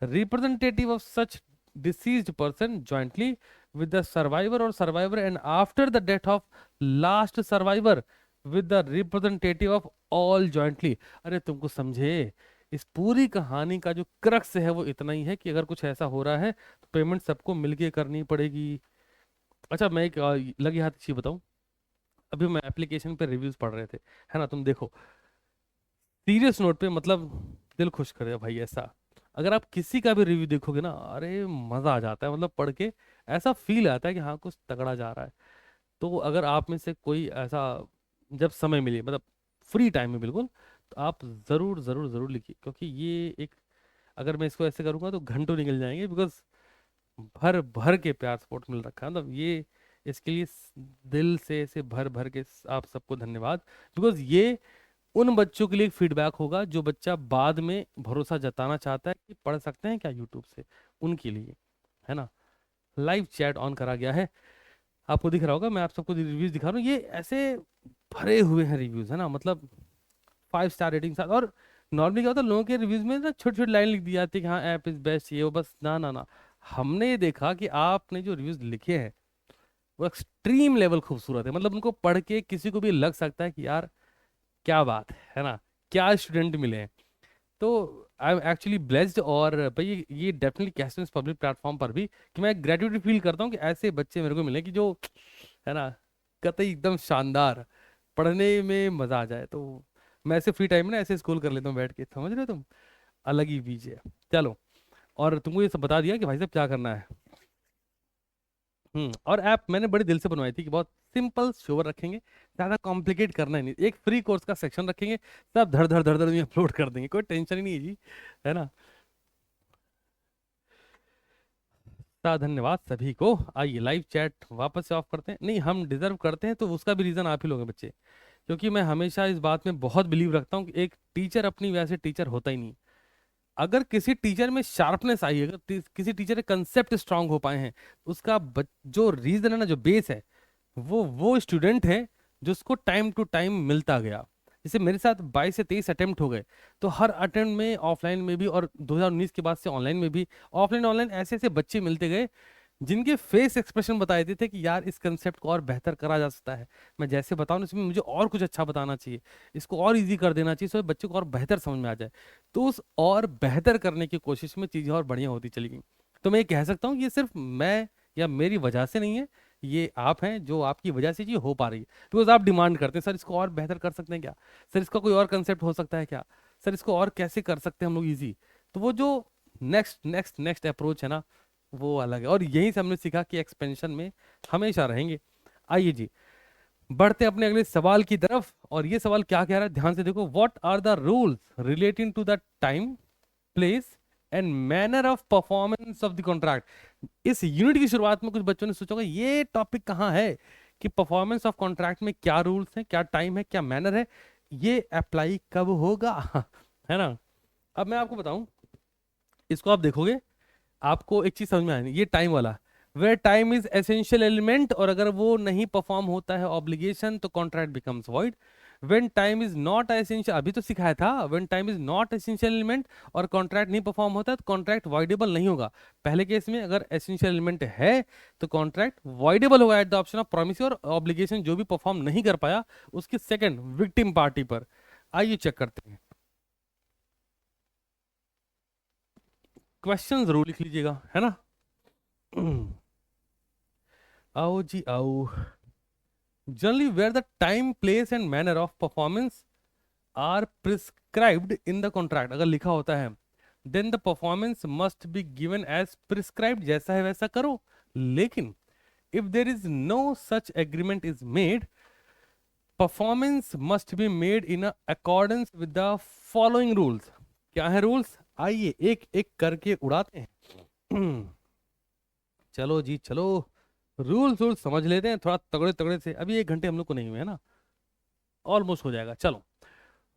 representative of such deceased person jointly with the survivor or survivor and after the death of last survivor with the representative of all jointly। अरे तुमको समझे, इस पूरी कहानी का जो crux है वो इतना ही है कि अगर कुछ ऐसा हो रहा है तो पेमेंट सबको मिलके करनी पड़ेगी। अच्छा मैं एक लगी हाथ चीज बताऊं। अभी मैं एप्लीकेशन पे रिव्यूज पढ़ रहे थे, है ना, तुम देखो सीरियस नोट पे, मतलब दिल खुश कर दिया भाई ऐसा। अगर आप किसी का भी रिव्यू देखोगे ना, अरे मजा आ जाता है, मतलब पढ़ के ऐसा फील आता है कि हाँ कुछ तगड़ा जा रहा है। तो अगर आप में से कोई ऐसा जब समय मिले, मतलब फ्री टाइम में बिल्कुल, तो आप जरूर जरूर जरूर लिखिए, क्योंकि ये एक, अगर मैं इसको ऐसे करूंगा तो घंटों निकल जाएंगे, बिकॉज भर भर के प्यार सपोर्ट मिल रखा है, मतलब ये इसके लिए दिल से ऐसे भर भर के आप सबको धन्यवाद। बिकॉज ये उन बच्चों के लिए फीडबैक होगा जो बच्चा बाद में भरोसा जताना चाहता है कि पढ़ सकते हैं क्या यूट्यूब से, उनके लिए, है ना। लाइव चैट ऑन करा गया है, आपको दिख रहा होगा, मैं आप सबको रिव्यूज दिखा रहा हूँ, ये ऐसे भरे हुए हैं रिव्यूज, है ना, मतलब 5 स्टार रेटिंग साथ। और नॉर्मली क्या होता है, लोगों के रिव्यूज में ना छोटी छोटी लाइन लिख दी जाती है कि हाँ ऐप इज बेस्ट, ये वो, बस ना ना ना। हमने ये देखा कि आपने जो रिव्यूज लिखे हैं वो एक्सट्रीम लेवल खूबसूरत है, मतलब उनको पढ़ के किसी को भी लग सकता है कि यार क्या बात है ना, क्या स्टूडेंट मिले हैं। तो आई एम एक्चुअली ब्लेस्ड, और भाई ये डेफिनेटली कहते हैं इस पब्लिक प्लेटफॉर्म पर भी कि मैं ग्रेटिट्यूड फील करता हूँ कि ऐसे बच्चे मेरे को मिले कि जो, है ना, कतई एकदम शानदार, पढ़ने में मजा आ जाए। तो मैं ऐसे फ्री टाइम में ना ऐसे स्कूल कर लेता हूँ बैठ के, समझ रहे हो तुम, अलग ही बीज है। चलो, और तुमको ये सब बता दिया कि भाई साहब क्या करना है। और ऐप मैंने बड़े दिल से बनवाई थी कि बहुत सिंपल सोबर रखेंगे, ज़्यादा कॉम्प्लिकेट करना ही नहीं, एक फ्री कोर्स का सेक्शन रखेंगे, सब धड़ धड़ धड़ धड़ में अपलोड कर देंगे, कोई टेंशन ही नहीं है जी, है ना। धन्यवाद सभी को। आइए लाइव चैट वापस से ऑफ करते हैं, नहीं हम डिजर्व करते हैं तो उसका भी रीज़न आप ही लोग हैं बच्चे, क्योंकि मैं हमेशा इस बात में बहुत बिलीव रखता हूँ कि एक टीचर अपनी वजह से टीचर होता ही नहीं। अगर किसी टीचर में शार्पनेस आई है, अगर किसी टीचर के कंसेप्ट स्ट्रांग हो पाए हैं, उसका जो रीजन है ना, जो बेस है, वो स्टूडेंट है जो उसको टाइम टू टाइम मिलता गया। जैसे मेरे साथ 22 से 23 अटेम्प्ट हो गए, तो हर अटेम्प्ट में ऑफलाइन में भी और 2019 के बाद से ऑनलाइन में भी, ऑफलाइन ऑनलाइन ऐसे ऐसे बच्चे मिलते गए जिनके फेस एक्सप्रेशन बता देते थे कि यार इस कंसेप्ट को और बेहतर करा जा सकता है। मैं जैसे बताऊं इसमें मुझे और कुछ अच्छा बताना चाहिए, इसको और इजी कर देना चाहिए, सो बच्चे को और बेहतर समझ में आ जाए। तो उस और बेहतर करने की कोशिश में चीज़ें और बढ़िया होती चली गई। तो मैं ये कह सकता हूँ, ये सिर्फ मैं या मेरी वजह से नहीं है, ये आप हैं जो आपकी वजह से चीज़ हो पा रही है, बिकॉज आप डिमांड करते हैं सर इसको और बेहतर कर सकते हैं क्या, सर इसका कोई और कंसेप्ट हो सकता है क्या, सर इसको और कैसे कर सकते हैं हम लोग ईजी। तो वो जो नेक्स्ट नेक्स्ट नेक्स्ट अप्रोच है ना, वो अलग है, और यही से हमने सीखा कि एक्सपेंशन में हमेशा रहेंगे। आइए जी, बढ़ते हैं अपने अगले सवाल की तरफ, और ये सवाल क्या कह रहा है ध्यान से देखो। What are the rules relating to the time, place and manner of performance of the contract. इस यूनिट की शुरुआत में कुछ बच्चों ने सोचा होगा ये टॉपिक कहाँ है, कि परफॉर्मेंस ऑफ कॉन्ट्रैक्ट में क्या रूल्स हैं, क्या टाइम है, क्या मैनर है, ये अप्लाई कब होगा है ना। अब मैं आपको बताऊं, इसको आप देखोगे आपको एक चीज समझ में आएगी, ये टाइम वाला, where time is essential element, और अगर वो नहीं परफॉर्म होता है ऑब्लिगेशन तो contract becomes void. When time is not essential, अभी तो सिखाया था, when time is not essential element और कॉन्ट्रैक्ट नहीं परफॉर्म होता है तो कॉन्ट्रैक्ट वॉइडेबल नहीं होगा। पहले केस में अगर एसेंशियल एलिमेंट है तो कॉन्ट्रैक्ट वॉइडेबल होगा eight the option of promise, और ऑब्लिगेशन जो भी परफॉर्म नहीं कर पाया उसकी सेकंड विक्टिम पार्टी पर। आइए चेक करते हैं, क्वेश्चन जरूर लिख लीजिएगा, है ना। आओ जी आओ। Generally, where the time, place and manner of performance are prescribed in the contract, अगर लिखा होता है, then the performance must be given as prescribed, जैसा है वैसा करो। लेकिन if there is no such agreement is made, performance must be made in a accordance with the following rules। क्या है रूल्स, आइए एक एक करके उड़ाते हैं। चलो जी चलो, रूल्स रूल्स समझ लेते हैं थोड़ा तगड़े तगड़े से, अभी 1 घंटे हम लोग को नहीं हुए, है ना, ऑलमोस्ट हो जाएगा। चलो,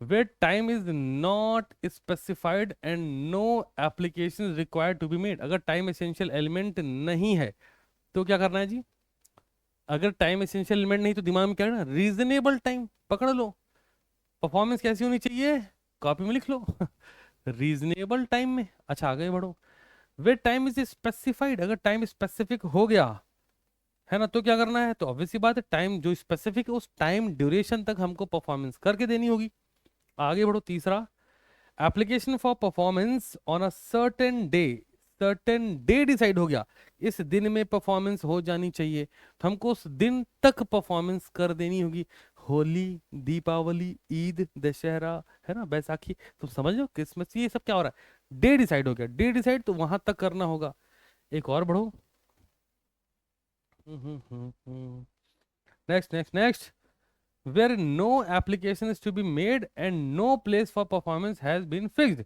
where time is not specified and no application is required to be made, अगर टाइम एसेंशियल एलिमेंट नहीं है तो क्या करना है जी। अगर टाइम एसेंशियल एलिमेंट नहीं तो दिमाग में क्या करना, रीजनेबल टाइम पकड़ लो। परफॉर्मेंस कैसी होनी चाहिए, कॉपी में लिख लो रीजनेबल टाइम में। अच्छा आगे बढ़ो, वे टाइम इज स्पेसिफाइड, अगर टाइम स्पेसिफिक हो गया है ना, तो क्या करना है, तो ऑब्वियस सी बात है, टाइम जो स्पेसिफिक है उस टाइम ड्यूरेशन तक हमको परफॉर्मेंस करके देनी होगी। आगे बढ़ो, तीसरा, application for performance on a certain day decide हो गया, इस दिन में परफॉर्मेंस हो जानी चाहिए, तो हमको उस दिन तक परफॉर्मेंस कर देनी होगी। होली, दीपावली, ईद, दशहरा, है ना, बैसाखी, तुम समझ लो, क्रिसमस, ये सब क्या हो रहा है, डे डिसाइड हो गया, डे डिसाइड तो वहां तक करना होगा। एक और बढ़ो, next next next, where no application is to be made and no place for performance has been fixed।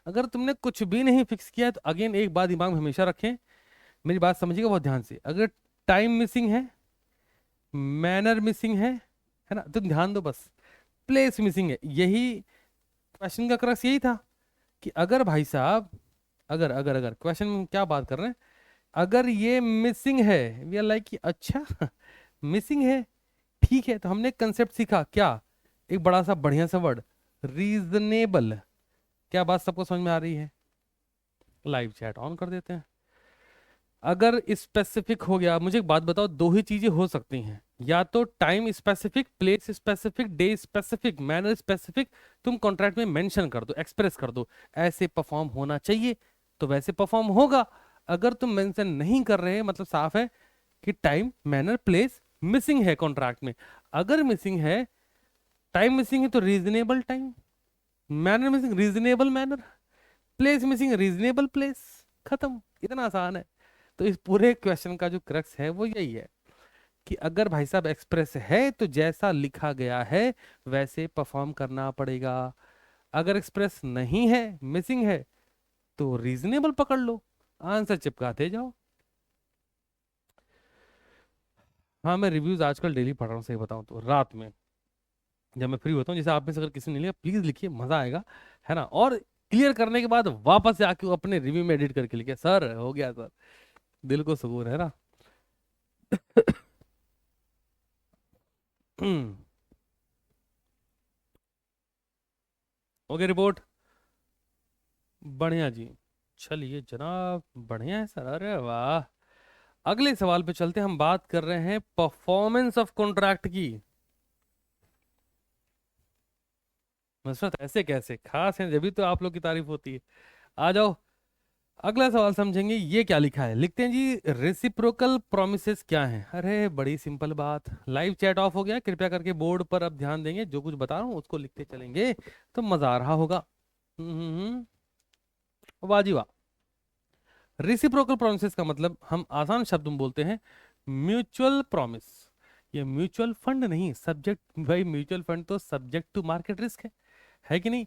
अगर तुमने कुछ भी नहीं फिक्स किया है, तो अगेन एक बात दिमाग में हमेशा रखें, मेरी बात समझिएगा बहुत ध्यान से, अगर टाइम मिसिंग है, मैनर मिसिंग है ना, तुम ध्यान दो बस, प्लेस मिसिंग है, यही क्वेश्चन का क्रक्स यही था, कि अगर भाई साहब, अगर अगर अगर क्वेश्चन में क्या बात कर रहे हैं, अगर ये मिसिंग है, वी आर लाइक कि अच्छा मिसिंग है, ठीक है, तो हमने कंसेप्ट सीखा क्या, एक बड़ा सा बढ़िया सा वर्ड, रीजनेबल। क्या बात सबको समझ में आ रही है? लाइव चैट ऑन कर देते हैं। अगर स्पेसिफिक हो गया, मुझे एक बात बताओ, दो ही चीजें हो सकती हैं, या तो time specific, place specific, day specific, manner specific, तुम कॉन्ट्रैक्ट में मेंशन कर दो, एक्सप्रेस कर दो, ऐसे परफॉर्म होना चाहिए, तो वैसे परफॉर्म होगा। अगर तुम मेंशन नहीं कर रहे, मतलब साफ है कि टाइम, मैनर, प्लेस मिसिंग है कॉन्ट्रैक्ट में। अगर मिसिंग है, टाइम मिसिंग है तो reasonable time, manner missing reasonable manner, place missing reasonable place, खत्म, इतना आसान है। तो इस पूरे क्वेश्चन का जो क्रक्स है वो यही है, कि अगर भाई साहब एक्सप्रेस है तो जैसा लिखा गया है वैसे परफॉर्म करना पड़ेगा, अगर एक्सप्रेस नहीं है, मिसिंग है, तो रीजनेबल पकड़ लो, आंसर चिपकाते जाओ। हाँ, मैं रिव्यूज आजकल डेली पढ़ रहा हूँ, सही बताऊँ तो रात में जब मैं फ्री होता हूँ, जैसे आप में से अगर किसी ने लिया प्लीज लिखिए, मजा आएगा, है ना, और क्लियर करने के बाद वापस से आके वो अपने रिव्यू में एडिट करके लिखे, सर हो गया सर, दिल को सुकून है ना। ओके, रिपोर्ट, बढ़िया जी, चलिए जनाब, बढ़िया है सर, अरे वाह। अगले सवाल पे चलते हैं, हम बात कर रहे हैं परफॉर्मेंस ऑफ कॉन्ट्रैक्ट की। नुसरत ऐसे कैसे, खास है जब तो आप लोग की तारीफ होती है। आ जाओ, अगला सवाल समझेंगे, ये क्या लिखा है, लिखते हैं जी, रेसिप्रोकल प्रोमिसेस क्या हैं। अरे बड़ी सिंपल बात, लाइव चैट ऑफ हो गया, कृपया करके बोर्ड पर अब ध्यान देंगे, जो कुछ बता रहा हूँ उसको लिखते चलेंगे, तो मजा आ रहा होगा। वाह जी वाह। रेसिप्रोकल प्रोमिसेस का मतलब हम आसान शब्द में बोलते हैं म्यूचुअल प्रॉमिस। ये म्यूचुअल फंड नहीं, सब्जेक्ट भाई, म्यूचुअल फंड तो सब्जेक्ट टू मार्केट रिस्क है कि नहीं।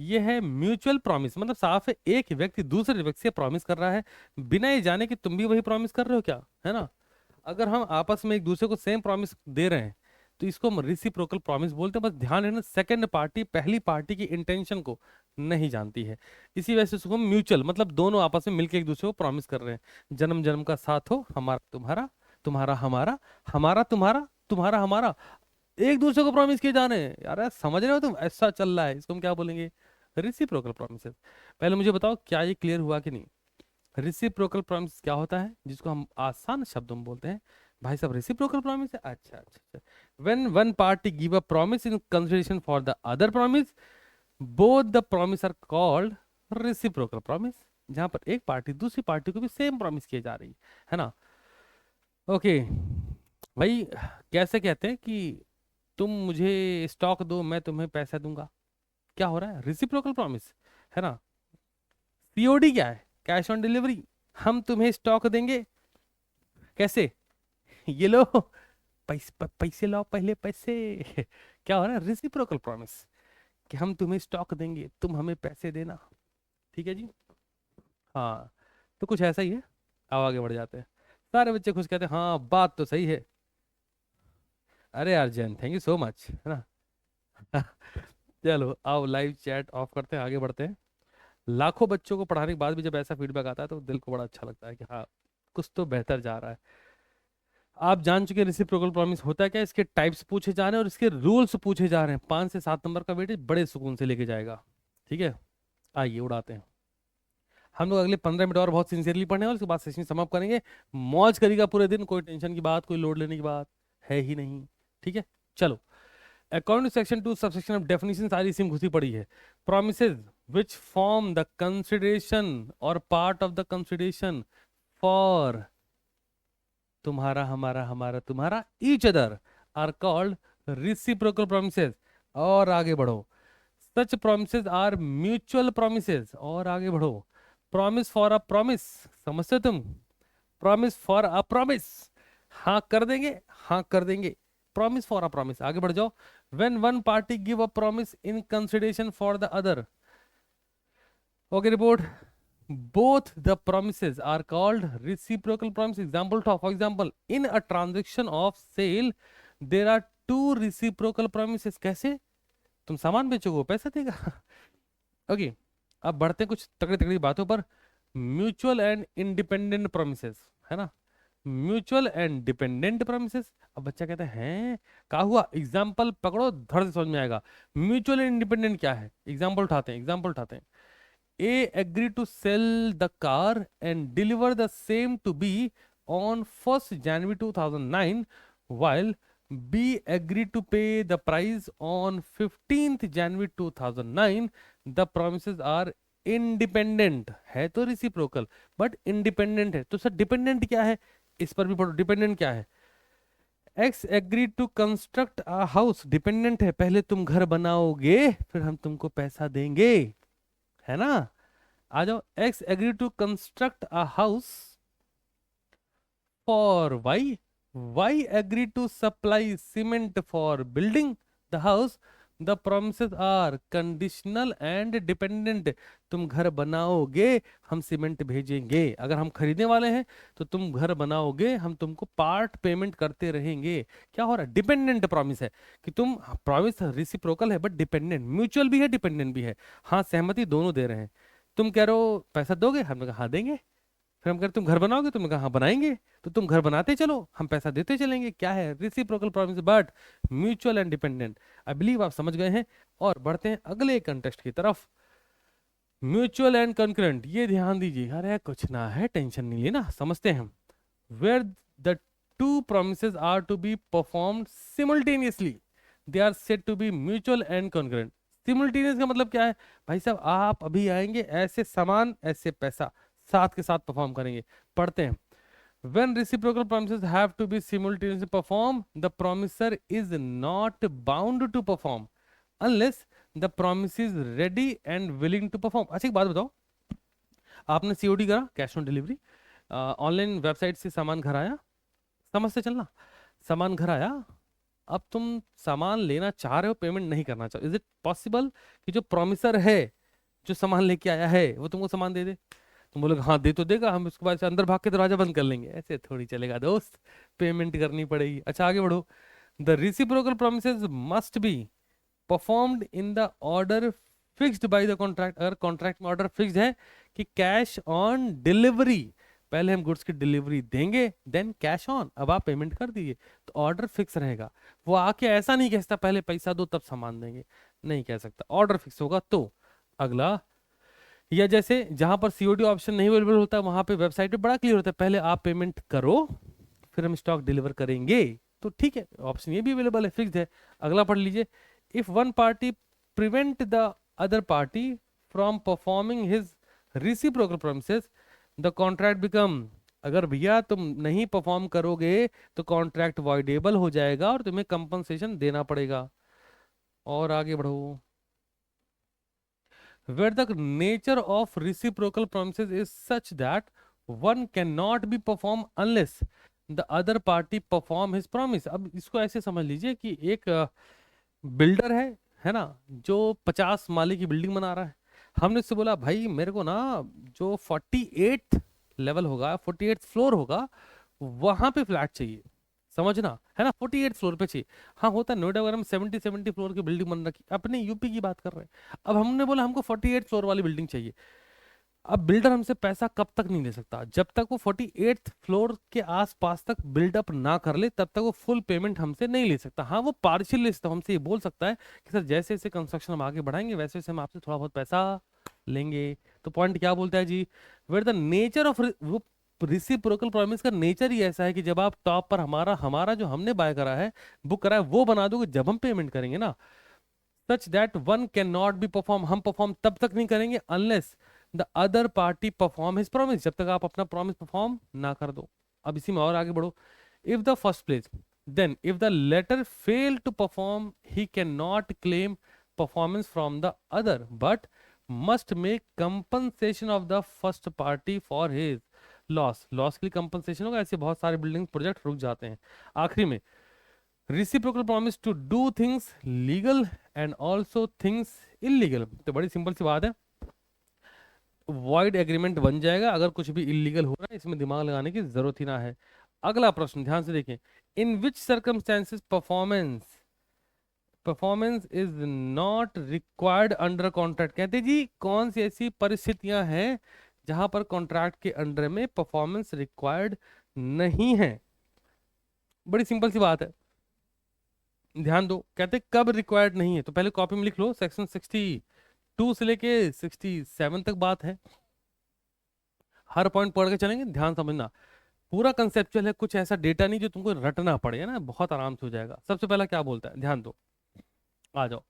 ये है म्यूचुअल प्रॉमिस, मतलब साफ है, एक व्यक्ति दूसरे व्यक्ति से प्रॉमिस कर रहा है, बिना ये जाने कि तुम भी वही प्रॉमिस कर रहे हो क्या, है ना। अगर हम आपस में एक दूसरे को सेम प्रॉमिस दे रहे हैं, तो इसको हम रिसिप्रोकल प्रॉमिस बोलते हैं। बस ध्यान रखना, सेकंड पार्टी पहली पार्टी की इंटेंशन को नहीं जानती है, इसी वजह से इसको हम म्यूचुअल, मतलब दोनों आपस में मिलकर एक दूसरे को प्रॉमिस कर रहे हैं, जन्म जन्म का साथ हो, हमारा तुम्हारा, तुम्हारा हमारा, हमारा तुम्हारा, तुम्हारा हमारा, एक दूसरे को प्रॉमिस किए जाने हैं। यार समझ रहे हो तुम, ऐसा चल रहा है, इसको हम क्या बोलेंगे, रिसिप्रोकल प्रॉमिसेस। पहले मुझे बताओ, क्या ये क्लियर हुआ कि नहीं। रिसिप्रोकल प्रॉमिस क्या होता है, जिसको हम आसान शब्दों में बोलते हैं, भाई साहब रेसिप्रोकल प्रॉमिस है, अच्छा अच्छा अच्छा, when one party give a promise in consideration for the other promise, both the promise are called reciprocal promise. जहां पर एक पार्टी दूसरी पार्टी को भी सेम प्रॉमिस किए जा रही है ना। ओके भाई, कैसे कहते हैं कि तुम मुझे स्टॉक दो, मैं तुम्हें पैसा दूंगा, क्या हो रहा है, रिसिप्रोकल प्रॉमिस, है ना। सीओडी क्या है, कैश ऑन डिलीवरी, हम तुम्हें स्टॉक देंगे, कैसे, ये लो, पैसे लाओ पहले पैसे क्या हो रहा है, रिसिप्रोकल प्रॉमिस, कि हम तुम्हें स्टॉक देंगे, तुम हमें पैसे देना, ठीक है जी। हाँ, तो कुछ ऐसा ही है, अब आगे बढ़ जाते हैं। सारे बच्चे खुश कहते हैं हाँ बात तो सही है। अरे यार Jain, thank you so much, है ना। चलो आओ, लाइव चैट ऑफ करते हैं, आगे बढ़ते हैं। लाखों बच्चों को पढ़ाने के बाद भी जब ऐसा फीडबैक आता है तो दिल को बड़ा अच्छा लगता है कि हाँ, कुछ तो बेहतर जा रहा है। आप जान चुके रेसिप्रोकल प्रॉमिस होता है क्या, इसके टाइप्स पूछे जा रहे हैं और इसके रूल्स पूछे जा रहे हैं, 5 से 7 नंबर का वेटेज बड़े सुकून से लेके जाएगा, ठीक है। आइए उड़ाते हैं। हम लोग अगले 15 मिनट और बहुत सिंसियरली पढ़ने और उसके बाद सेशन समाप्त करेंगे। मौज करेगा पूरे दिन, कोई टेंशन की बात, कोई लोड लेने की बात है ही नहीं। ठीक है, चलो। According to section 2 subsection of definition सारी इसी में घुसी पड़ी है। Promises which form the consideration or part of the consideration for तुम्हारा हमारा हमारा तुम्हारा each other are called reciprocal promises. और आगे बढ़ो। Such promises are mutual promises. और आगे बढ़ो। प्रॉमिस फॉर अ प्रॉमिस, समझते हो तुम? प्रॉमिस फॉर अ प्रॉमिस, हाँ कर देंगे, हाँ कर देंगे। प्रॉमिस फॉर अ प्रॉमिस, आगे बढ़ जाओ। When one party give a promise in consideration for the other. Okay report. both the promises are called reciprocal promise. Example talk. For example, in a transaction of sale there are two reciprocal promises. कैसे? तुम सामान बेचोगे वो पैसा देगा। Okay, अब बढ़ते हैं कुछ तगड़ी तगड़ी बातों पर। म्यूचुअल एंड इंडिपेंडेंट प्रोमिसेस, है ना? Mutual and dependent promises. अब बच्चा कहता है क्या हुआ? एग्जाम्पल पकड़ो, धड़ से समझ में आएगा। म्यूचुअल एंड इंडिपेंडेंट क्या है? एग्जाम्पल उठाते हैं, एग्जाम्पल उठाते हैं। A agreed to sell the car and deliver the same to B on 1st January 2009, while B agreed to pay the price on 15th January 2009. The promises are independent. है तो reciprocal, but independent है। तो sir dependent क्या है? इस पर भी पढ़ो, डिपेंडेंट क्या है? X agreed to construct a house, dependent है। पहले तुम घर बनाओगे फिर हम तुमको पैसा देंगे, है ना? आ जाओ। X agree to construct a house for Y, Y agree to supply cement for building the house. The promises are conditional and dependent. तुम घर बनाओगे हम सीमेंट भेजेंगे। अगर हम खरीदने वाले हैं तो तुम घर बनाओगे, हम तुमको पार्ट पेमेंट करते रहेंगे। क्या हो रहा है? डिपेंडेंट प्रॉमिस है कि तुम, प्रॉमिस रिसिप्रोकल है बट डिपेंडेंट, म्यूचुअल भी है डिपेंडेंट भी है। हाँ, सहमति दोनों दे रहे हैं। तुम कह रहे हो पैसा दोगे, हमने कहा हाँ देंगे। फिर हम कह रहे तुम घर बनाओगे, तुमने कहा हाँ बनाएंगे। तो तुम घर बनाते चलो, हम पैसा देते चलेंगे। क्या है? Reciprocal promise but mutual and dependent. I believe आप समझ गए हैं। और बढ़ते हैं अगले कंटेक्स्ट की तरफ। म्यूचुअल एंड कंकरेंट, ये ध्यान दीजिए। अरे कुछ ना है, टेंशन नहीं लेना, समझते हैं हम। Where the two promises are to be performed simultaneously they are said to be mutual and concurrent. Simultaneous का मतलब क्या है? भाई साहब आप अभी आएंगे, ऐसे सामान ऐसे पैसा साथ के साथ परफॉर्म करेंगे। पढ़ते हैं। When reciprocal promises have to be simultaneously performed, the promisor is not bound to perform unless the promise is ready and willing to perform. अच्छा एक बात बताओ, आपने सीओडी करा, cash on delivery, online website से सामान घर आया, समझते चलना, सामान घर आया। अब तुम सामान लेना चाह रहे हो, पेमेंट नहीं करना चाहो, इज इट पॉसिबल कि जो प्रॉमिसर है, जो सामान लेके आया है, वो तुमको सामान दे दे? तुम बोलोगे हाँ दे तो देगा, हम उसके बाद से अंदर भाग के दरवाजा बंद कर लेंगे। ऐसे थोड़ी चलेगा दोस्त, पेमेंट करनी पड़ेगी। अच्छा आगे बढ़ो। The reciprocal promises must be performed in the order fixed by the contract. अगर कॉन्ट्रैक्ट में ऑर्डर फिक्स्ड है कि कैश ऑन डिलीवरी, पहले हम गुड्स की डिलीवरी देंगे देन कैश ऑन, अब आप पेमेंट कर दीजिए, तो ऑर्डर फिक्स रहेगा। वो आके ऐसा नहीं कह सकता पहले पैसा दो तब सामान देंगे, नहीं कह सकता। ऑर्डर फिक्स होगा तो। अगला, या जैसे जहां पर सीओडी ऑप्शन नहीं अवेलेबल होता है वहां पे वेबसाइट पे बड़ा क्लियर होता है, पहले आप पेमेंट करो फिर हम स्टॉक डिलीवर करेंगे। तो ठीक है, ऑप्शन ये भी अवेलेबल है, फिक्स्ड है। अगला पढ़ लीजिए। If one party prevent the other party from performing his reciprocal promises the contract become. अगर भैया तुम नहीं परफॉर्म करोगे तो कॉन्ट्रैक्ट वॉइडेबल हो जाएगा और तुम्हें कंपनसेशन देना पड़ेगा। और आगे बढ़ो। where the nature of reciprocal promises is such that one cannot be performed unless the other party perform his promise। अब इसको ऐसे समझ लीजिए कि एक बिल्डर है ना, जो 50 माले की बिल्डिंग बना रहा है। हमने उससे बोला भाई मेरे को ना जो 48th लेवल होगा, 48th फ्लोर होगा, वहां पे फ्लैट चाहिए, समझना है ना, 48th फ्लोर पे चाहिए। हाँ होता है, नोएडा वगैरह में 70 फ्लोर की बिल्डिंग बन रखी, अपने यूपी की बात कर रहे हैं। अब हमने बोला हमको 48th फ्लोर वाली बिल्डिंग चाहिए। अब बिल्डर हमसे पैसा कब तक नहीं ले सकता? जब तक वो 48th फ्लोर के आसपास तक बिल्डअप ना कर ले तब तक वो फुल पेमेंट हमसे नहीं ले सकता। हाँ वो पार्शियल ले सकता, हमसे ये बोल सकता है कि सर जैसे जैसे कंस्ट्रक्शन हम आगे बढ़ाएंगे वैसे वैसे हम आपसे थोड़ा बहुत पैसा लेंगे। तो पॉइंट क्या बोलता है जी, वेयर द नेचर ऑफ वो रिसिप्रोकल प्रॉमिस का नेचर ही ऐसा है कि जब आप टॉप पर हमारा हमारा जो हमने बाय करा है, बुक करा है, वो बना दोगे जब हम पेमेंट करेंगे ना, such that one can not be perform, हम परफॉर्म तब तक नहीं करेंगे unless the other party perform his promise, जब तक आप अपना प्रॉमिस परफॉर्म ना कर दो। अब इसी में और आगे बढ़ो, if the first place then if the latter fail to perform he cannot claim performance from the other but must make compensation of the first party for his loss के लिए compensation होगा। ऐसे बहुत सारे बिल्डिंग प्रोजेक्ट रुक जाते हैं। आखिरी में reciprocal promise to do things legal and also things illegal, तो बड़ी सिंपल सी बात है, वॉइड एग्रीमेंट बन जाएगा अगर कुछ भी इलीगल हो रहा है, इसमें दिमाग लगाने की जरूरत ही ना है। अगला प्रश्न ध्यान से देखें, in which circumstances performance performance is not required under contract, कहते जी कौन सी ऐसी परिस्थितियां हैं जहां पर कॉन्ट्रैक्ट के अंडर में परफॉर्मेंस रिक्वायर्ड नहीं है। बड़ी सिंपल सी बात है, ध्यान दो, कहते कब रिक्वायर्ड नहीं है, तो पहले कॉपी में लिख लो, सेक्शन 62 से लेके 67 तक बात है। हर पॉइंट पढ़ के चलेंगे, ध्यान समझना, पूरा कंसेप्चुअल है, कुछ ऐसा डेटा नहीं जो तुमको रटना पड़ेगा ना, बहुत आराम से हो जाएगा। सबसे पहला क्या बोलता है, ध्यान दो, आ जाओ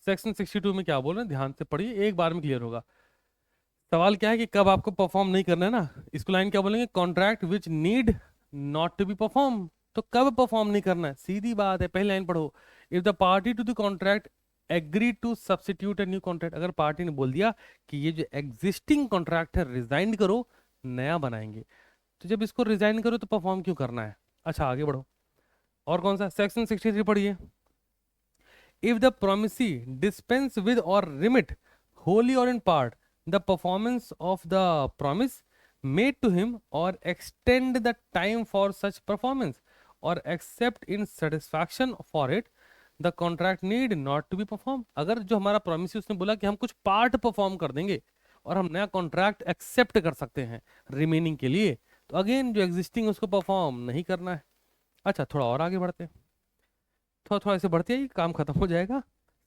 सेक्शन 62 में क्या बोल रहे हैं, ध्यान से पढ़िए, एक बार में क्लियर होगा। सवाल क्या है कि कब आपको परफॉर्म नहीं करना है ना, इसको लाइन क्या बोलेंगे, contract which need not to be perform, तो कब परफॉर्म नहीं करना है, सीधी बात है, पहली लाइन पढ़ो, if the party to the contract agree to substitute a new contract, अगर पार्टी ने बोल दिया कि ये जो एग्जिस्टिंग कॉन्ट्रैक्ट है रिजाइन करो, नया बनाएंगे, तो जब इसको रिजाइन करो तो परफॉर्म क्यों करना है। अच्छा आगे बढ़ो, और कौन सा, सेक्शन 63 पढ़िए, if the promisee dispense with or remit wholly or in part the performance of the promise made to him or extend the time for such performance or accept in satisfaction for it the contract need not to be performed, अगर जो हमारा promise उसने बोला कि हम कुछ part perform कर देंगे और हम नया कॉन्ट्रैक्ट एक्सेप्ट कर सकते हैं रिमेनिंग के लिए, तो अगेन जो एग्जिस्टिंग उसको परफॉर्म नहीं करना है। अच्छा थोड़ा और आगे बढ़ते हैं, थोड़ा थोड़ा ऐसे बढ़ते ही काम खत्म हो जाएगा।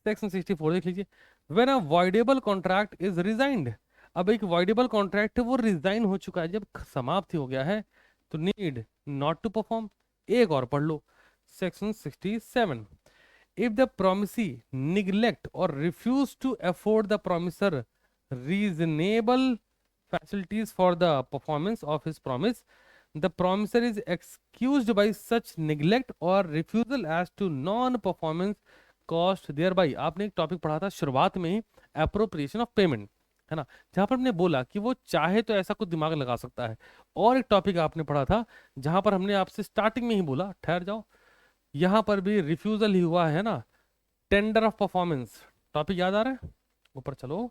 सेक्शन 64 देख लीजिए, when a voidable contract is rescinded, अब एक वॉइडेबल कॉन्ट्रैक्ट है वो रिजाइन हो चुका है, जब समाप्त हो गया है, तो नीड नॉट टू परफॉर्म। एक और पढ़ लो, section 67, if the promisee neglect or refuse to afford the promiser reasonable facilities for the performance of his promise, the promiser is excused by such neglect or refusal as to non-performance cost thereby। आपने एक topic पढ़ा था शुरुआत में ही, appropriation of payment, है ना, जहां पर हमने बोला कि वो चाहे तो ऐसा कुछ दिमाग लगा सकता है। और एक टॉपिक आपने पढ़ा था जहां पर हमने आपसे स्टार्टिंग में ही बोला, ठहर जाओ, यहां पर भी रिफ्यूजल ही हुआ है ना, टेंडर ऑफ परफॉर्मेंस, टॉपिक याद आ रहा है, ऊपर चलो,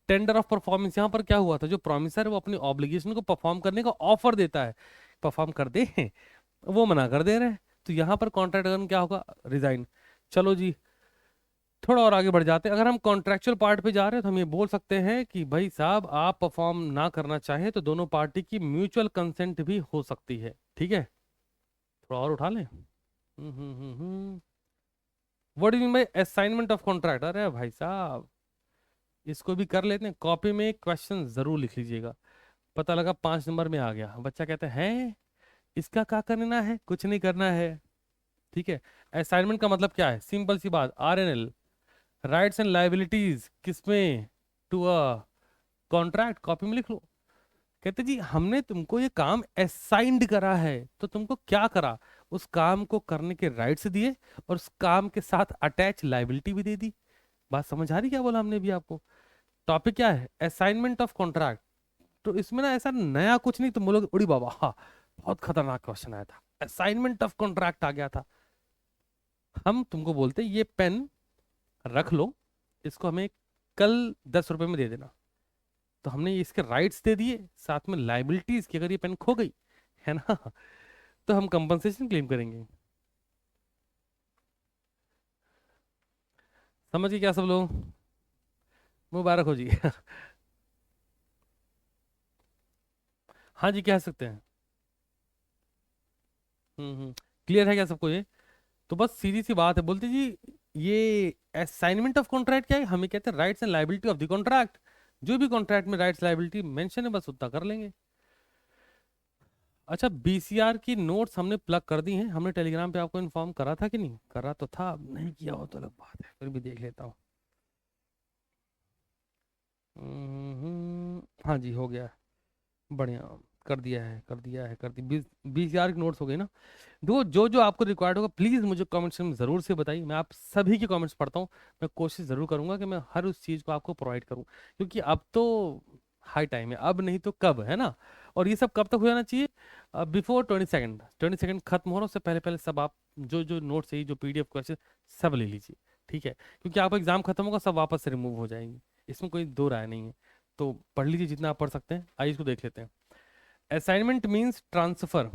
टेंडर ऑफ परफॉर्मेंस, यहां पर क्या हुआ था, जो प्रॉमिसर है वो अपनी ऑब्लिगेशन को परफॉर्म करने का ऑफर देता है, परफॉर्म कर दे, वो मना कर दे रहे हैं, तो यहां पर कॉन्ट्रैक्ट अगर क्या होगा, रिजाइन। चलो जी थोड़ा और आगे बढ़ जाते हैं, अगर हम कॉन्ट्रेक्चुअल पार्ट पे जा रहे हैं तो हम ये बोल सकते हैं कि भाई साहब आप परफॉर्म ना करना चाहे तो दोनों पार्टी की म्यूचुअल कंसेंट भी हो सकती है, ठीक है, थोड़ा और उठा लें। What is by assignment of contract, अरे भाई साहब इसको भी कर लेते हैं, कॉपी में क्वेश्चन जरूर लिख लीजिएगा। पता लगा 5 नंबर में आ गया, बच्चा कहता है इसका क्या करना है, कुछ नहीं करना है, ठीक है। असाइनमेंट का मतलब क्या है, सिंपल सी बात, RNL, राइट्स एंड लाइबिलिटीज किसमें, टू अ कॉन्ट्रैक्ट, कॉपी में लिख लो। कहते जी हमने तुमको ये काम असाइंड करा है, तो तुमको क्या करा, उस काम को करने के राइट्स दिए और उस काम के साथ अटैच लाइबिलिटी भी दे दी। बात समझ आ रही क्या बोला हमने भी आपको, टॉपिक क्या है, असाइनमेंट ऑफ कॉन्ट्रैक्ट। तो इसमें ना ऐसा नया कुछ नहीं, तुम बोलोगे उड़ी बाबा हाँ बहुत खतरनाक क्वेश्चन आया था, असाइनमेंट ऑफ कॉन्ट्रैक्ट आ गया था। हम तुमको बोलते ये पेन रख लो, इसको हमें कल 10 रुपए में दे देना, तो हमने इसके राइट्स दे दिए, साथ में लाइबिलिटीज की, अगर ये पेन खो गई है ना तो हम कंपनसेशन क्लेम करेंगे। समझ गए क्या सब लोग, मुबारक हो जी हाँ जी कह सकते हैं। क्लियर है क्या सबको ये, तो बस सीधी सी बात है, बोलते जी ये असाइनमेंट ऑफ कॉन्ट्रैक्ट क्या है, हमें कहते हैं rights and liability of the contract. जो भी कॉन्ट्रैक्ट में राइट्स लायबिलिटी मेंशन है बस उतना कर लेंगे। अच्छा, बीसीआर की नोट्स हमने प्लग कर दी हैं, हमने टेलीग्राम पे आपको इन्फॉर्म करा था कि नहीं, करा तो था, अब नहीं किया हो तो अलग बात है, फिर भी देख लेता हूँ। हाँ जी हो गया, बढ़िया, कर दिया है, कर दिया है, कर दी, 20,000 की नोट्स हो गई ना। जो जो जो आपको रिक्वायर्ड होगा प्लीज़ मुझे कमेंट्स में ज़रूर से बताइए, मैं आप सभी के कमेंट्स पढ़ता हूँ। मैं कोशिश ज़रूर करूंगा कि मैं हर उस चीज़ को आपको प्रोवाइड करूँ, क्योंकि अब तो हाई टाइम है, अब नहीं तो कब, है ना। और ये सब कब तक हो जाना चाहिए, बिफोर 22 खत्म हो रहा, उससे पहले पहले सब आप जो जो नोट्स चाहिए, जो पीडीएफ क्वेश्चन, सब ले लीजिए, ठीक है। क्योंकि आपका एग्जाम खत्म होगा, सब वापस से रिमूव हो जाएंगे, इसमें कोई दो राय नहीं है। तो पढ़ लीजिए जितना आप पढ़ सकते हैं, आइए इसको देख लेते हैं। Assignment means transfer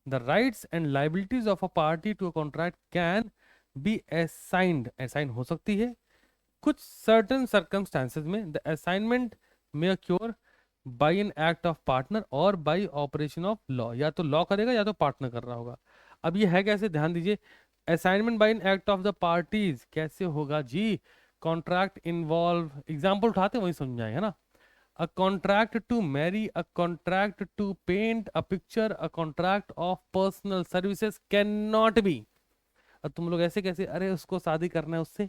the rights and liabilities of a party to a contract can be assigned हो सकती है कुछ certain circumstances में। the assignment may occur by an act of partner or by operation of law, या तो law करेगा या तो पार्टनर कर रहा होगा। अब ये है कैसे, ध्यान दीजिए, assignment bye an act of the parties कैसे होगा जी, कॉन्ट्रैक्ट इन्वॉल्व, एग्जाम्पल उठाते वही समझ जाए, है ना। A contract to marry, a contract to paint a picture, a contract of personal services cannot be। अब तुम लोग ऐसे कैसे, अरे उसको शादी करना है उससे,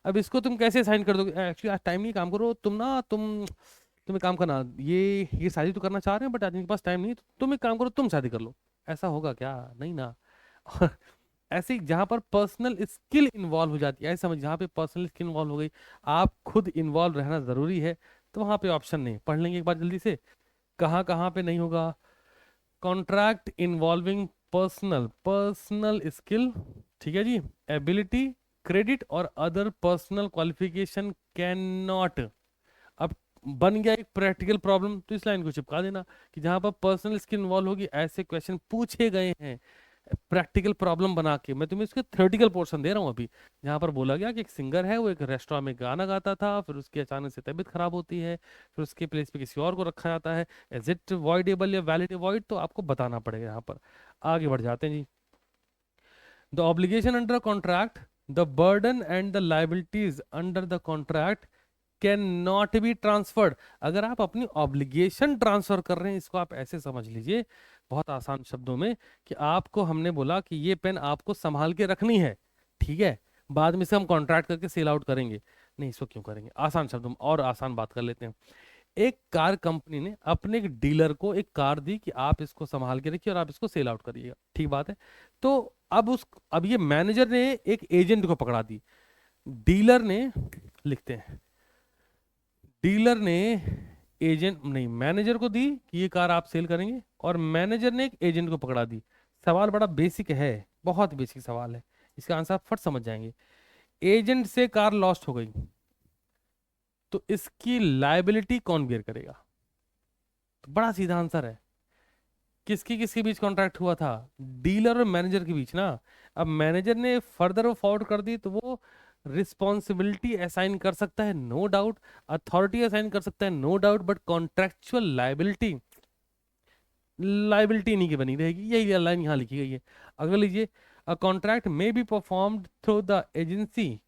अब इसको तुम कैसे साइन कर दोगे, एक्चुअली आज टाइम नहीं, काम करो तुम ना, तुम एक काम करना, ये शादी तो करना चाह रहे हैं बट आदमी के पास टाइम नहीं, तो तुम एक काम करो, तुम शादी कर लो। ऐसा होगा क्या, नहीं ना। और ऐसे ही जहां पर पर्सनल स्किल इन्वॉल्व हो जाती है, ऐसे समझ, जहाँ पे पर्सनल स्किल इन्वॉल्व हो गई, आप खुद इन्वॉल्व रहना जरूरी है, तो वहां पे ऑप्शन नहीं, पढ़ लेंगे एक बार जल्दी से, कहाँ कहाँ पे नहीं होगा। Contract involving personal personal skill, ठीक है जी, एबिलिटी, क्रेडिट और other personal qualification can not. अब बन गया एक प्रैक्टिकल प्रॉब्लम, तो इस लाइन को चिपका देना कि जहां पर पर्सनल स्किल इन्वॉल्व होगी ऐसे क्वेश्चन पूछे गए हैं, प्रैक्टिकल प्रॉब्लम बना के। मैं तुम्हें इसके थ्योरेटिकल पोर्शन दे रहा हूँ अभी, जहाँ पर बोला गया कि एक सिंगर है, वो एक रेस्टोरेंट में गाना गाता था, फिर उसकी अचानक से तबीयत खराब होती है, फिर उसके प्लेस पे किसी और को रखा जाता है। इज इट वॉइडेबल या वैलिड वॉइड, तो आपको बताना पड़ेगा यहाँ पर। आगे बढ़ जाते हैं जी। The obligation under contract, the burden and the liabilities under the contract can not be transferred. अगर आप अपनी ऑब्लिगेशन ट्रांसफर कर रहे हैं, इसको आप ऐसे समझ लीजिए बहुत आसान शब्दों में, कि आपको हमने बोला कि ये पेन आपको संभाल के रखनी है, ठीक है, बाद में से हम कॉन्ट्रैक्ट करके सेल आउट करेंगे, नहीं इसको क्यों करेंगे, आसान शब्दों में और आसान बात कर लेते हैं। एक कार कंपनी ने अपने एक डीलर को एक कार दी कि आप इसको संभाल के रखिए और आप इसको सेल आउट करिएगा, ठीक बात है। तो अब ये मैनेजर ने एक एजेंट को पकड़ा दी, डीलर ने, लिखते हैं, डीलर ने एजेंट नहीं मैनेजर को दी कि ये कार आप सेल करेंगे, और मैनेजर ने एक एजेंट को पकड़ा दी। सवाल बड़ा बेसिक है, बहुत बेसिक सवाल है, इसका आंसर आप फट समझ जाएंगे। एजेंट से कार लॉस्ट हो गई, तो इसकी लायबिलिटी कौन बेयर करेगा, तो बड़ा सीधा आंसर है, किसकी किसके बीच कॉन्ट्रैक्ट हुआ था, डीलर और मैनेजर के बीच ना। अब मैनेजर ने फर्दर वो फॉरवर्ड कर दी, तो वो रिस्पॉन्सिबिलिटी असाइन कर सकता है, नो डाउट, अथॉरिटी असाइन कर सकता है, no doubt, but contractual liability, liability नहीं की बनी रहेगी, यही लाइन यहाँ लिखी गई है। अगर लीजिए, a contract may be performed through the agency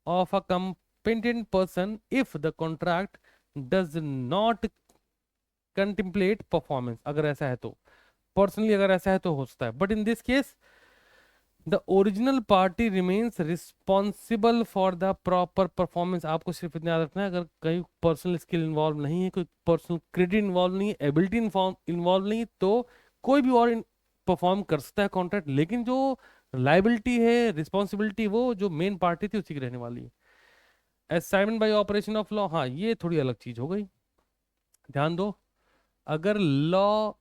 of a competent person if the contract does not contemplate performance। अगर ऐसा है तो, पर्सनली अगर ऐसा है तो हो सकता है, but in this case the original party remains responsible for the proper performance. आपको सिर्फ इतना याद रखना है, अगर कहीं पर्सनल स्किल इन्वॉल्व नहीं है, कोई पर्सनल क्रेडिट इन्वॉल्व नहीं है, एबिलिटी इन्वॉल्व नहीं है, तो कोई भी और परफॉर्म कर सकता है कॉन्ट्रैक्ट, लेकिन जो लाइबिलिटी है, रिस्पॉन्सिबिलिटी, वो जो मेन पार्टी थी उसी की रहने वाली है। Assignment bye operation of law, हाँ ये थोड़ी अलग चीज हो गई, ध्यान दो। अगर लॉ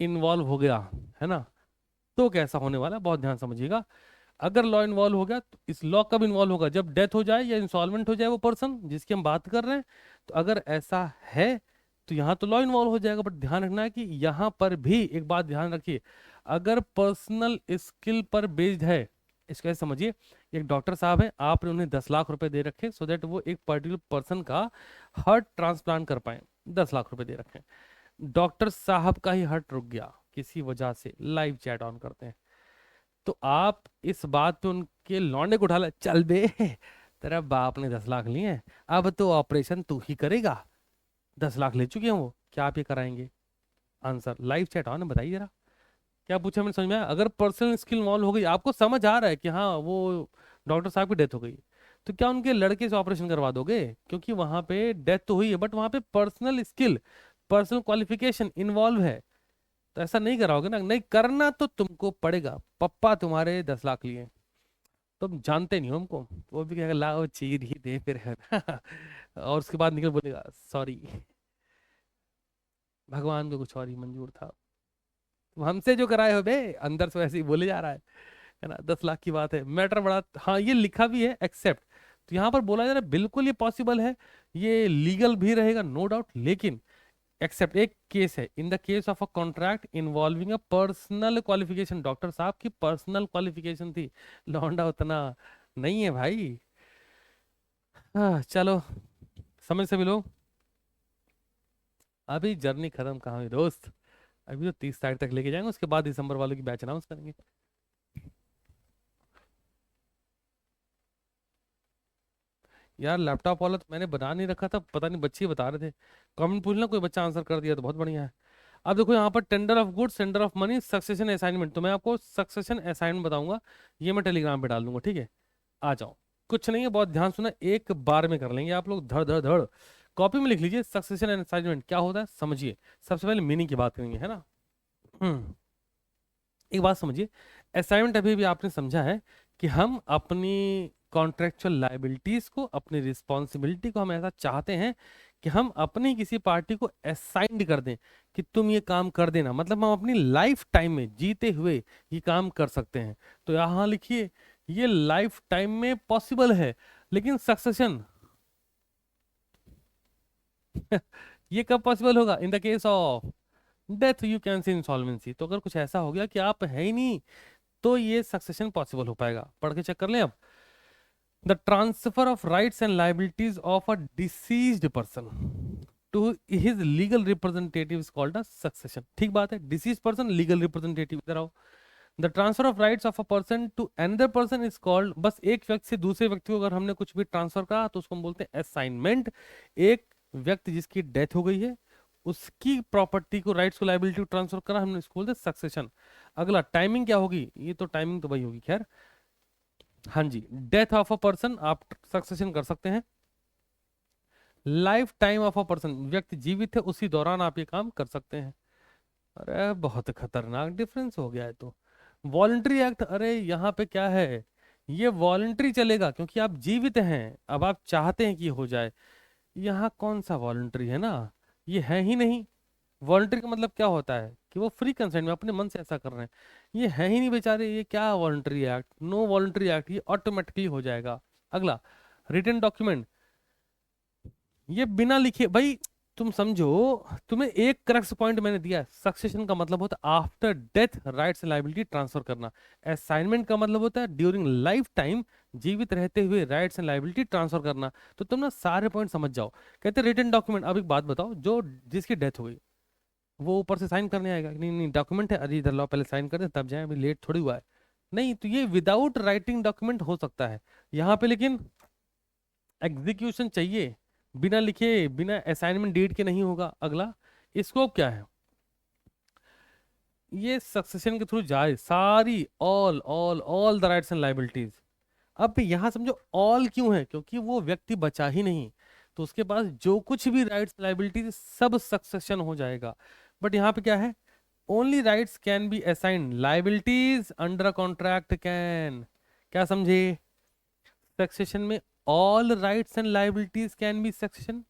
इन्वॉल्व हो गया, है ना, तो कैसा होने वाला है, बहुत ध्यान समझिएगा। अगर लॉ इन्वॉल्व हो गया, तो इस लॉ कब इन्वॉल्व होगा, जब डेथ हो जाए या इंसॉल्वेंट हो जाए वो पर्सन जिसकी हम बात कर रहे हैं। तो अगर ऐसा है तो यहाँ तो लॉ इन्वॉल्व हो जाएगा, बट ध्यान रखना है कि यहाँ पर भी एक बात ध्यान रखिए, अगर पर्सनल स्किल पर बेस्ड है, इसको ऐसे समझिए, एक डॉक्टर साहब हैं, आपने उन्हें 10 लाख रुपए दे रखे सो दैट वो एक पर्टिकुलर पर्सन का हार्ट ट्रांसप्लांट कर पाए, 10 लाख रुपए दे रखे, डॉक्टर साहब का ही हार्ट रुक गया किसी वजह से, लाइव चैट ऑन करते हैं, तो आप इस बात पे उनके लौंडे को उठा ले, चल बे, तेरा बाप ने 10 लाख लिए हैं, अब तो ऑपरेशन तू ही करेगा। 10 लाख ले चुके हैं वो, क्या आप ये कराएंगे? आंसर लाइव चैट ऑन है, बताइए जरा। क्या पूछा मैंने, समझ में आया? अगर पर्सनल स्किल इन्वॉल्व हो गई, आपको समझ आ रहा है कि हाँ वो डॉक्टर साहब की डेथ हो गई, तो क्या उनके लड़के से ऑपरेशन करवा दोगे? क्योंकि वहां पे डेथ तो हुई है, बट वहां पे personal skill, personal qualification involve है, तो ऐसा नहीं कराओगे ना। नहीं करना तो तुमको पड़ेगा, पप्पा तुम्हारे 10 लाख लिए, तुम जानते नहीं हो हमको। वो भी कहेगा लाओ चीर ही दे फिर, है ना। और उसके बाद निकल बोलेगा सॉरी, भगवान को कुछ और ही मंजूर था, तुम हमसे जो कराए हो बे, अंदर से वैसे ही बोले जा रहा है ना। 10 लाख की बात है, मैटर बड़ा, हाँ ये लिखा भी है एक्सेप्ट, तो यहाँ पर बोला जा रहा है बिल्कुल ये पॉसिबल है, ये लीगल भी रहेगा नो डाउट, लेकिन एक्सेप्ट एक केस है, इन the case of a contract involving a personal qualification, doctor साहब की पर्सनल क्वालिफिकेशन थी, लौंडा उतना नहीं है भाई। हाँ चलो, समझ से मिलो। अभी जर्नी खत्म कहाँ हुई दोस्त, अभी तो 30 तारीख तक लेके जाएंगे, उसके बाद दिसंबर वालों की बैच अनाउंस करेंगे। यार लैपटॉप वाला तो मैंने बना नहीं रखा था, पता नहीं बच्चे ही बता रहे थे, कमेंट पूछना, कोई बच्चा आंसर कर दिया तो बहुत बढ़िया है। अब देखो यहाँ पर tender of goods, tender of money, succession assignment, तो मैं आपको सक्सेशन असाइनमेंट बताऊंगा, ये मैं टेलीग्राम पे डाल दूंगा, ठीक है? आ जाओ, कुछ नहीं है, बहुत ध्यान सुना, एक बार में कर लेंगे आप लोग, धड़ धड़ धड़। कॉपी में लिख लीजिए, सक्सेशन असाइनमेंट क्या होता है समझिए। सबसे पहले मीनिंग की बात करेंगे, है ना। हम्म एक बात समझिए, असाइनमेंट अभी भी आपने समझा है कि हम अपनी कॉन्ट्रेक्चुअल लाइबिलिटीज को, अपनी रिस्पॉन्सिबिलिटी को हम ऐसा चाहते हैं कि हम अपनी किसी पार्टी को असाइंड कर दें कि तुम ये काम कर देना, मतलब हम अपनी लाइफ टाइम में जीते हुए ये काम कर सकते हैं। तो यहाँ लिखिए, ये लाइफ टाइम में पॉसिबल है, लेकिन सक्सेशन ये कब पॉसिबल होगा? इन the case of death, you can see insolvency, तो अगर कुछ ऐसा हो गया कि आप है ही नहीं, तो ये सक्सेशन पॉसिबल हो पाएगा। पढ़ के चेक कर लें अब। The transfer of rights and liabilities of a deceased person to his legal representative is called a succession. ठीक बात है, डिसीज पर्सन लीगल रिप्रेजेंटेटिव, इधर आओ। The transfer of rights of a person to another person is called, बस एक व्यक्ति से दूसरे व्यक्ति को अगर हमने कुछ भी ट्रांसफर करा तो उसको हम बोलते हैं असाइनमेंट। एक व्यक्ति जिसकी डेथ हो गई है, उसकी प्रॉपर्टी को, राइट्स को, लाइबिलिटी को ट्रांसफर करा, हमने इसको बोलते हैं सक्सेशन। अगला टाइमिंग क्या होगी, ये तो टाइमिंग तो वही होगी खैर। हाँ जी, डेथ ऑफ अ पर्सन आप सक्सेशन कर सकते हैं, life time of a person, व्यक्ति जीवित है उसी दौरान आप ये काम कर सकते हैं। अरे बहुत खतरनाक डिफरेंस हो गया है तो। वॉलंटरी एक्ट, अरे यहाँ पे क्या है, ये वॉलंटरी चलेगा क्योंकि आप जीवित हैं, अब आप चाहते हैं कि ये हो जाए। यहाँ कौन सा वॉलंटरी है ना, ये है ही नहीं। वॉलंटरी का मतलब क्या होता है कि वो फ्री कंसेंट में अपने मन से ऐसा कर रहे हैं, ये है ही नहीं बेचारे, ये क्या voluntary act, no voluntary act, ये ऑटोमेटिकली हो जाएगा। अगला, रिटन डॉक्यूमेंट, ये बिना लिखे भाई, तुम समझो, तुम्हें एक क्रक्स पॉइंट मैंने दिया है, सक्सेशन का मतलब होता है after death rights liability transfer करना, असाइनमेंट का मतलब होता है ड्यूरिंग लाइफ टाइम, जीवित रहते हुए राइट्स एंड लायबिलिटी ट्रांसफर करना। तो तुम ना सारे पॉइंट समझ जाओ। कहते हैं रिटन डॉक्यूमेंट, अब एक बात बताओ, जो जिसकी डेथ हो गई वो ऊपर से साइन करने आएगा? नहीं नहीं, डॉक्यूमेंट है, अरे इधर लाओ पहले साइन कर दे तब जाए, अभी लेट थोड़ी हुआ है। नहीं, तो ये विदाउट राइटिंग डॉक्यूमेंट हो सकता है यहाँ पे, लेकिन एग्जीक्यूशन चाहिए, बिना लिखे, बिना असाइनमेंट डेट के नहीं होगा। अगला, स्कोप क्या है, ये सक्सेशन के थ्रू जाए सारी, all all all the rights and liabilities. अब यहाँ समझो ऑल क्यों है, क्योंकि वो व्यक्ति बचा ही नहीं, तो उसके पास जो कुछ भी राइट्स लाइबिलिटीज सब सक्सेशन हो जाएगा। बट यहाँ पे क्या है, only rights can be assigned, liabilities under contract can, क्या समझे? सक्सेशन में all rights and liabilities can be succession,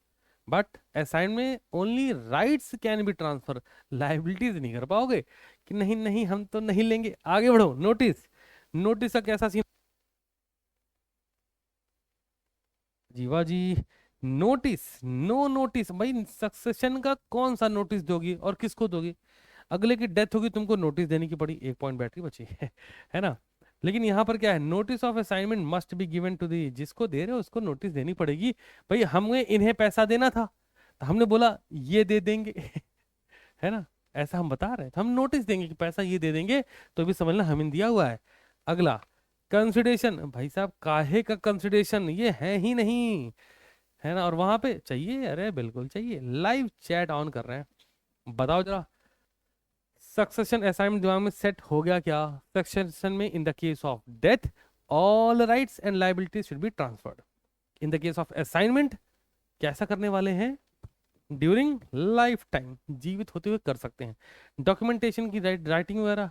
but assign में only rights can be transfer, liabilities नहीं कर पाओगे कि नहीं नहीं हम तो नहीं लेंगे। आगे बढ़ो, नोटिस, नोटिस का कैसा सीन, जीवा जी, नोटिस, नो नोटिस भाई, सक्सेशन का कौन सा नोटिस दोगी और किसको दोगी? अगले की डेथ होगी, तुमको नोटिस देने की पड़ी, एक पॉइंट बैटरी बची है ना। लेकिन यहाँ पर क्या है, notice of assignment must be given to the, जिसको दे रहे हो उसको नोटिस देनी पड़ेगी। भाई हमें इन्हें पैसा देना था, तो हमने बोला ये दे देंगे है ना, ऐसा हम बता रहे हैं, तो हम नोटिस देंगे कि पैसा ये दे देंगे, तो भी समझना हमें दिया हुआ है। अगला कंसिडरेशन, भाई साहब काहे का कंसिडरेशन, ये है ही नहीं, है ना, और वहां पे चाहिए, अरे बिल्कुल चाहिए। लाइव चैट ऑन कर रहे हैं, बताओ जरा। सक्सेशन असाइनमेंट दिमाग में सेट हो गया क्या? सक्सेशन में इन the case of death all rights and liabilities should be transferred. In the case of assignment कैसा करने वाले हैं? ड्यूरिंग लाइफ टाइम, जीवित होते हुए कर सकते हैं। डॉक्यूमेंटेशन की राइटिंग वगैरह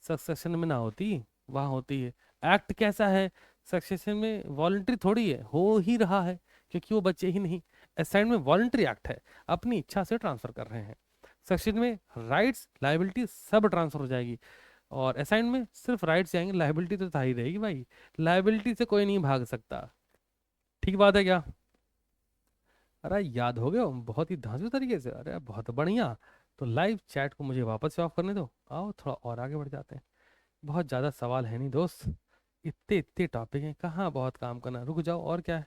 सक्सेशन में ना होती, वहां होती है। एक्ट कैसा है? सक्सेशन में वॉलंटरी थोड़ी है, हो ही रहा है क्योंकि वो बच्चे ही नहीं। असाइन में वॉलंटरी एक्ट है, अपनी इच्छा से ट्रांसफर कर रहे हैं। सक्सेशन में राइट्स लायबिलिटी सब ट्रांसफर हो जाएगी, और असाइन में सिर्फ राइट्स जाएंगे, लायबिलिटी तो था ही रहेगी भाई, लायबिलिटी से कोई नहीं भाग सकता। ठीक बात है क्या? अरे याद हो गया बहुत ही धांसू तरीके से, अरे बहुत बढ़िया। तो लाइव चैट को मुझे वापस से ऑफ करने दो, आओ थोड़ा और आगे बढ़ जाते हैं। बहुत ज़्यादा सवाल है नहीं दोस्त, इतने इतने टॉपिक हैं, कहाँ बहुत काम करना, रुक जाओ। और क्या है,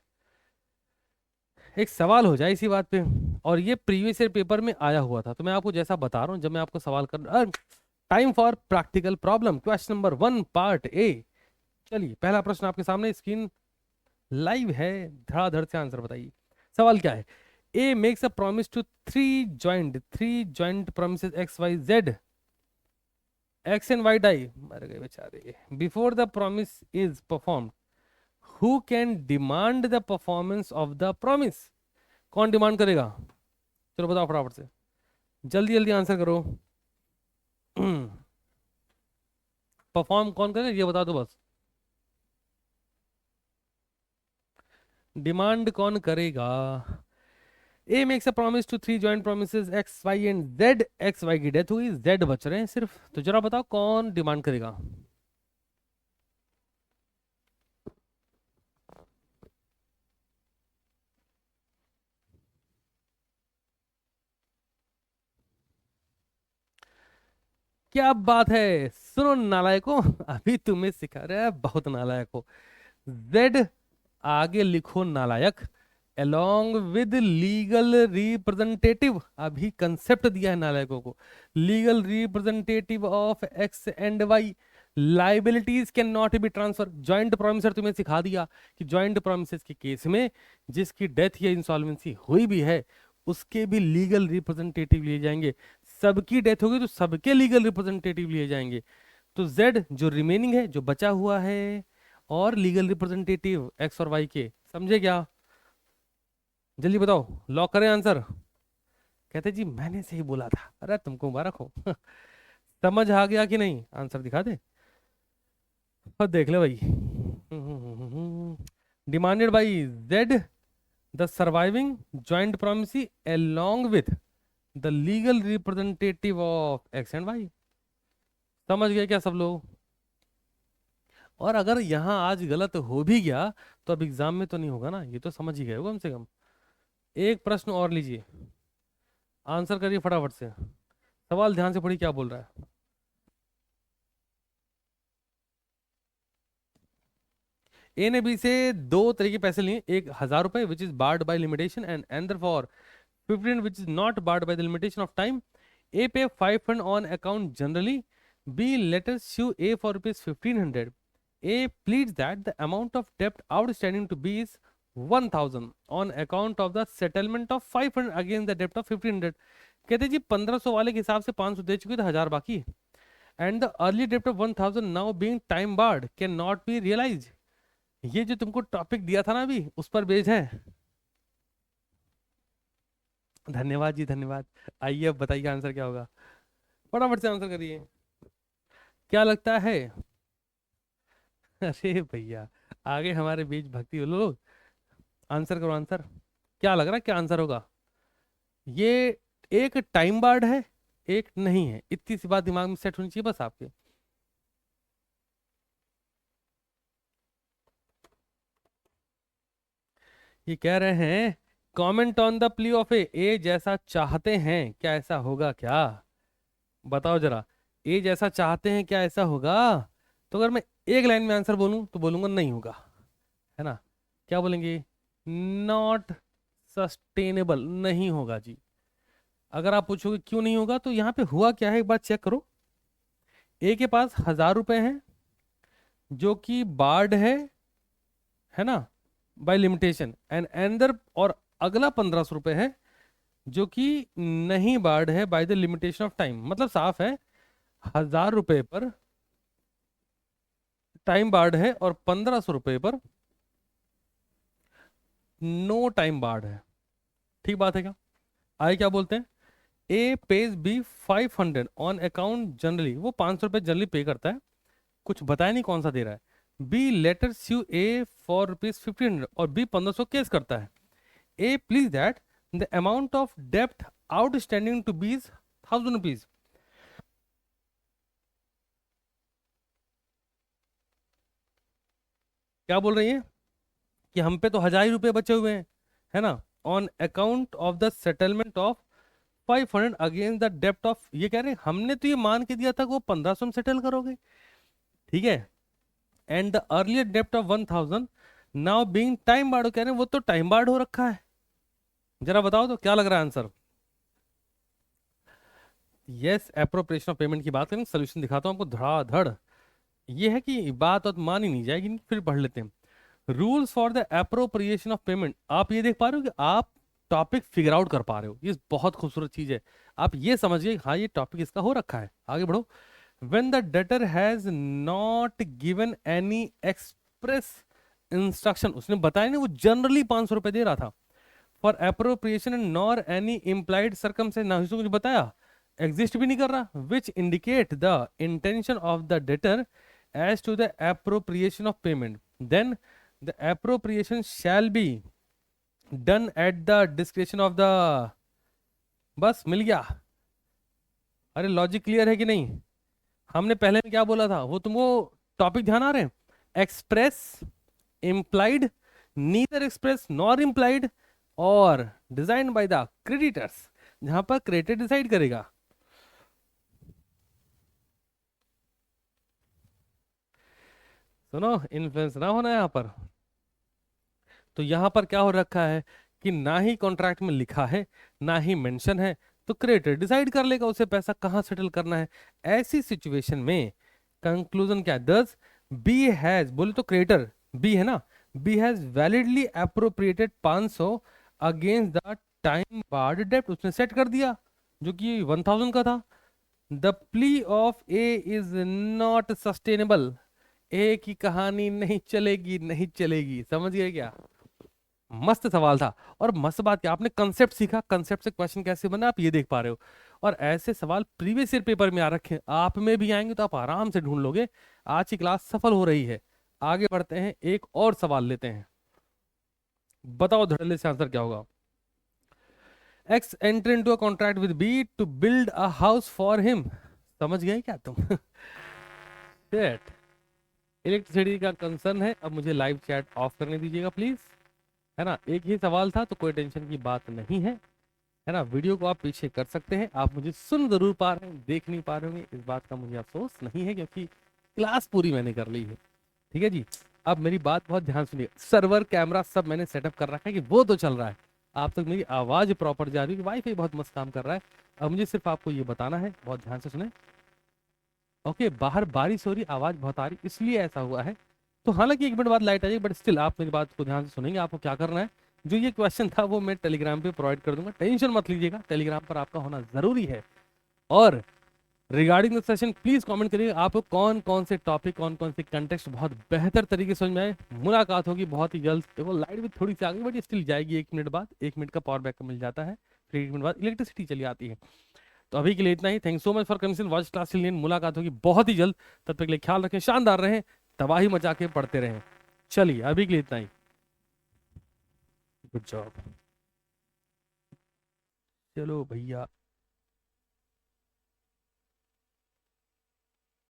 एक सवाल हो जाए इसी बात पे। और ये प्रीवियस ईयर पेपर में आया हुआ था, तो मैं आपको जैसा बता रहा हूँ, जब मैं आपको सवाल कर, time for practical problem, question number 1 part A. चलिए पहला प्रश्न आपके सामने, स्क्रीन लाइव है, धड़ाधड़ से आंसर बताइए। सवाल क्या है? A makes a promise to three joint promises X Y Z, X and Y die, मर गए बेचारे। Before the promise is performed, who can demand the performance of the promise? कौन डिमांड करेगा? चलो बताओ फटाफट से, जल्दी जल्दी आंसर करो। परफॉर्म कौन करेगा ये बता दो बस, डिमांड कौन करेगा? A makes a promise to three joint promises X Y and Z, X Y की डेथ हुई, जेड बच रहे हैं सिर्फ, तो जरा बताओ कौन डिमांड करेगा? क्या बात है, सुनो नालायको, अभी तुम्हें सिखा रहा है, बहुत नालायक हो। जेड आगे लिखो नालायक, along with लीगल रिप्रेजेंटेटिव, अभी कंसेप्ट दिया है नालायकों को, legal representative of X and Y, liabilities can not be transfer. Joint promisor तुम्हें सिखा दिया कि ज्वाइंट प्रोमिसेस के केस में जिसकी डेथ या इंसॉल्वेंसी हुई भी है, उसके भी लीगल रिप्रेजेंटेटिव लिए जाएंगे। सबकी डेथ होगी तो सबके लीगल रिप्रेजेंटेटिव लिए जाएंगे। तो जेड जो रिमेनिंग है, जो बचा हुआ है, और लीगल रिप्रेजेंटेटिव एक्स और वाई के, समझे क्या? जल्दी बताओ, लॉक करें आंसर? कहते जी मैंने सही बोला था, अरे तुमको मुबारक हो। समझ आ गया कि नहीं? आंसर दिखा दे और देख ले भाई। Demanded by Z the surviving joint promisee along with the legal representative of X and Y. समझ गए क्या सब लोग? और अगर यहाँ आज गलत हो भी गया तो अब एग्जाम में तो नहीं होगा ना, ये तो समझ ही गए हो कम से कम। एक प्रश्न और लीजिए, आंसर करिए फटाफट से। सवाल ध्यान से पढ़िए क्या बोल रहा है। ए ने बी से दो तरह के पैसे लिए, एक 1000 रुपए which is barred by limitation and another for 15 which is not barred by the limitation of time. A pay 500 on account generally. B letters sue A for rupees 1500. A pleads that the amount of debt outstanding to B is 1000 on account of the settlement of 500 against the debt of 1500. कहते जी 1500 वाले के हिसाब से 500 दे चुके थे, 1000 बाकी, and the early debt of 1000 now being time barred cannot be realized. ये जो तुमको टॉपिक दिया था ना अभी, उस पर बेस्ड है। धन्यवाद जी धन्यवाद। आइए अब बताइए आंसर क्या होगा, फटाफट से आंसर करिए, क्या लगता है? अरे भैया, आगे हमारे बीच भक्ति वाले लोग, आंसर करो आंसर। क्या लग रहा है क्या आंसर होगा? ये एक टाइम बार्ड है, एक नहीं है, इतनी सी बात दिमाग में सेट होनी चाहिए बस आपके। ये कह रहे हैं comment on the plea of A जैसा चाहते हैं, क्या ऐसा होगा क्या? बताओ जरा, ए जैसा चाहते हैं क्या ऐसा होगा? तो अगर मैं एक लाइन में आंसर बोलूं तो बोलूंगा नहीं होगा, है ना? क्या बोलेंगे? नॉट सस्टेनेबल, नहीं होगा जी। अगर आप पूछोगे क्यों नहीं होगा, तो यहाँ पे हुआ क्या है एक बार चेक करो। ए के पास 1000 रुपए हैं, जो कि बार्ड है ना, बाय लिमिटेशन, एंड एंदर, और अगला 1500 रुपये है जो कि नहीं बार्ड है by the limitation of time. मतलब साफ है, 1000 रुपये पर टाइम बार्ड है और 1500 रुपये पर नो टाइम बार्ड है। ठीक बात है क्या? आगे क्या बोलते हैं, A pays B 500 on account generally, वो 500 रुपये जनरली पे करता है, कुछ बताया नहीं कौन सा दे रहा है। B later you A for ₹1500 और बी 1500 केस करता है। A pleads that the amount of डेप्ट आउटस्टैंडिंग टू बी इज ₹1000। क्या बोल रही है कि हम पे तो 1000 ही रुपये बचे हुए हैं, है ना, on account of the settlement of 500 against the डेप्ट ऑफ, ये कह रहे हैं हमने तो ये मान के दिया था कि वो 1500 में सेटल करोगे, ठीक है, एंड द अर्लियर डेप्ट of 1000 now being time barred, कह रहे हैं वो तो टाइम बार्ड हो रखा है। जरा बताओ तो क्या लग रहा है answer? Yes, appropriation of payment की बात करें, सोल्यूशन दिखाता हूं आपको धड़ाधड़। ये है कि बात और मान ही नहीं जाएगी, फिर पढ़ लेते हैं। Rules for the appropriation of payment, आप ये देख पा रहे हो कि आप टॉपिक फिगर आउट कर पा रहे हो, ये बहुत खूबसूरत चीज है। आप ये समझिए हाँ ये टॉपिक इसका हो रखा है। आगे बढ़ो। when the debtor has not given any express instruction, उसने बताया नहीं, वो जनरली 500 रुपए दे रहा था, for appropriation and nor any implied circumstance, ना उसने कुछ बताया, एग्जिस्ट भी नहीं कर रहा, which indicate the intention of the debtor as to the appropriation of payment, then the appropriation shall be done at the description of the, बस मिल गया। अरे लॉजिक क्लियर है कि नहीं? हमने पहले में क्या बोला था, वो तुमको टॉपिक ध्यान आ रहे हैं, express, implied, neither express nor implied, और डिजाइन बाय द क्रेडिटर्स, जहां पर क्रेडिटर डिसाइड करेगा। सुनो, इन्फ्लुएंस ना होना यहां पर। तो यहां पर क्या हो रखा है कि ना ही कॉन्ट्रैक्ट में लिखा है ना ही मेंशन है, तो क्रेडिटर डिसाइड कर लेगा उसे पैसा कहां सेटल करना है। ऐसी सिचुएशन में कंक्लूजन क्या, दस बी हैज, बोले तो क्रेडिटर बी है ना, B has validly appropriated 500 against the time barred डेप्ट, उसने सेट कर दिया जो कि 1000 का था। The plea of A is not sustainable, A की कहानी नहीं चलेगी, नहीं चलेगी। समझ गए क्या? मस्त सवाल था। और मस्त बात क्या, आपने कंसेप्ट सीखा, कंसेप्ट से क्वेश्चन कैसे बना आप ये देख पा रहे हो। और ऐसे सवाल प्रीवियस ईयर पेपर में आ रखे हैं, आप में भी आएंगे तो आप आराम से ढूंढ लोगे। आज की क्लास सफल हो रही है। आगे बढ़ते हैं, एक और सवाल लेते हैं। बताओ धड़ल्ले से आंसर क्या होगा। X enter into a contract with B to build a house for him. समझ गए क्या तुम? शिट। इलेक्ट्रिसिटी का कंसर्न है। अब मुझे लाइव चैट ऑफ करने दीजिएगा प्लीज, है ना। एक ही सवाल था तो कोई टेंशन की बात नहीं है ना। वीडियो को आप पीछे कर सकते हैं, आप मुझे सुन जरूर पा रहे हैं, देख नहीं पा रहे होंगे, इस बात का मुझे अफसोस नहीं है क्योंकि क्लास पूरी मैंने कर ली है। ठीक है जी। अब मेरी बात बहुत ध्यान सुनिए, सर्वर कैमरा सब मैंने सेटअप कर रखा है कि वो तो चल रहा है, आप तक मेरी आवाज प्रॉपर जा रही है, वाईफाई बहुत मस्त काम कर रहा है। अब मुझे सिर्फ आपको ये बताना है, बहुत ध्यान से सुने। ओके, बाहर बारिश हो रही, आवाज बहुत आ रही, इसलिए ऐसा हुआ है। तो हालांकि 1 मिनट बाद लाइट आ जाएगी, बट स्टिल आप मेरी बात को ध्यान से सुनेंगे। आपको क्या करना है, जो ये क्वेश्चन था वो मैं टेलीग्राम पे प्रोवाइड कर दूंगा, टेंशन मत लीजिएगा, टेलीग्राम पर आपका होना जरूरी है। और regarding the session please comment करिए आपको कौन कौन से टॉपिक, कौन कौन से कंटेक्स्ट बहुत बेहतर तरीके से समझ में आए। मुलाकात होगी बहुत ही जल्द। देखो लाइट भी थोड़ी सी आ गई, बट स्टिल जाएगी 1 मिनट बाद, 1 मिनट का पावर बैकअप मिल जाता है, फिर 1 मिनट बाद इलेक्ट्रिसिटी चली आती है। तो अभी के लिए इतना ही। Thank so much for coming watch class. मुलाकात होगी बहुत ही जल्द, तब तक के लिए ख्याल रखें, शानदार रहें, तबाही मचा के पढ़ते रहें। चलिए अभी के लिए इतना ही। Good job. चलो भैया।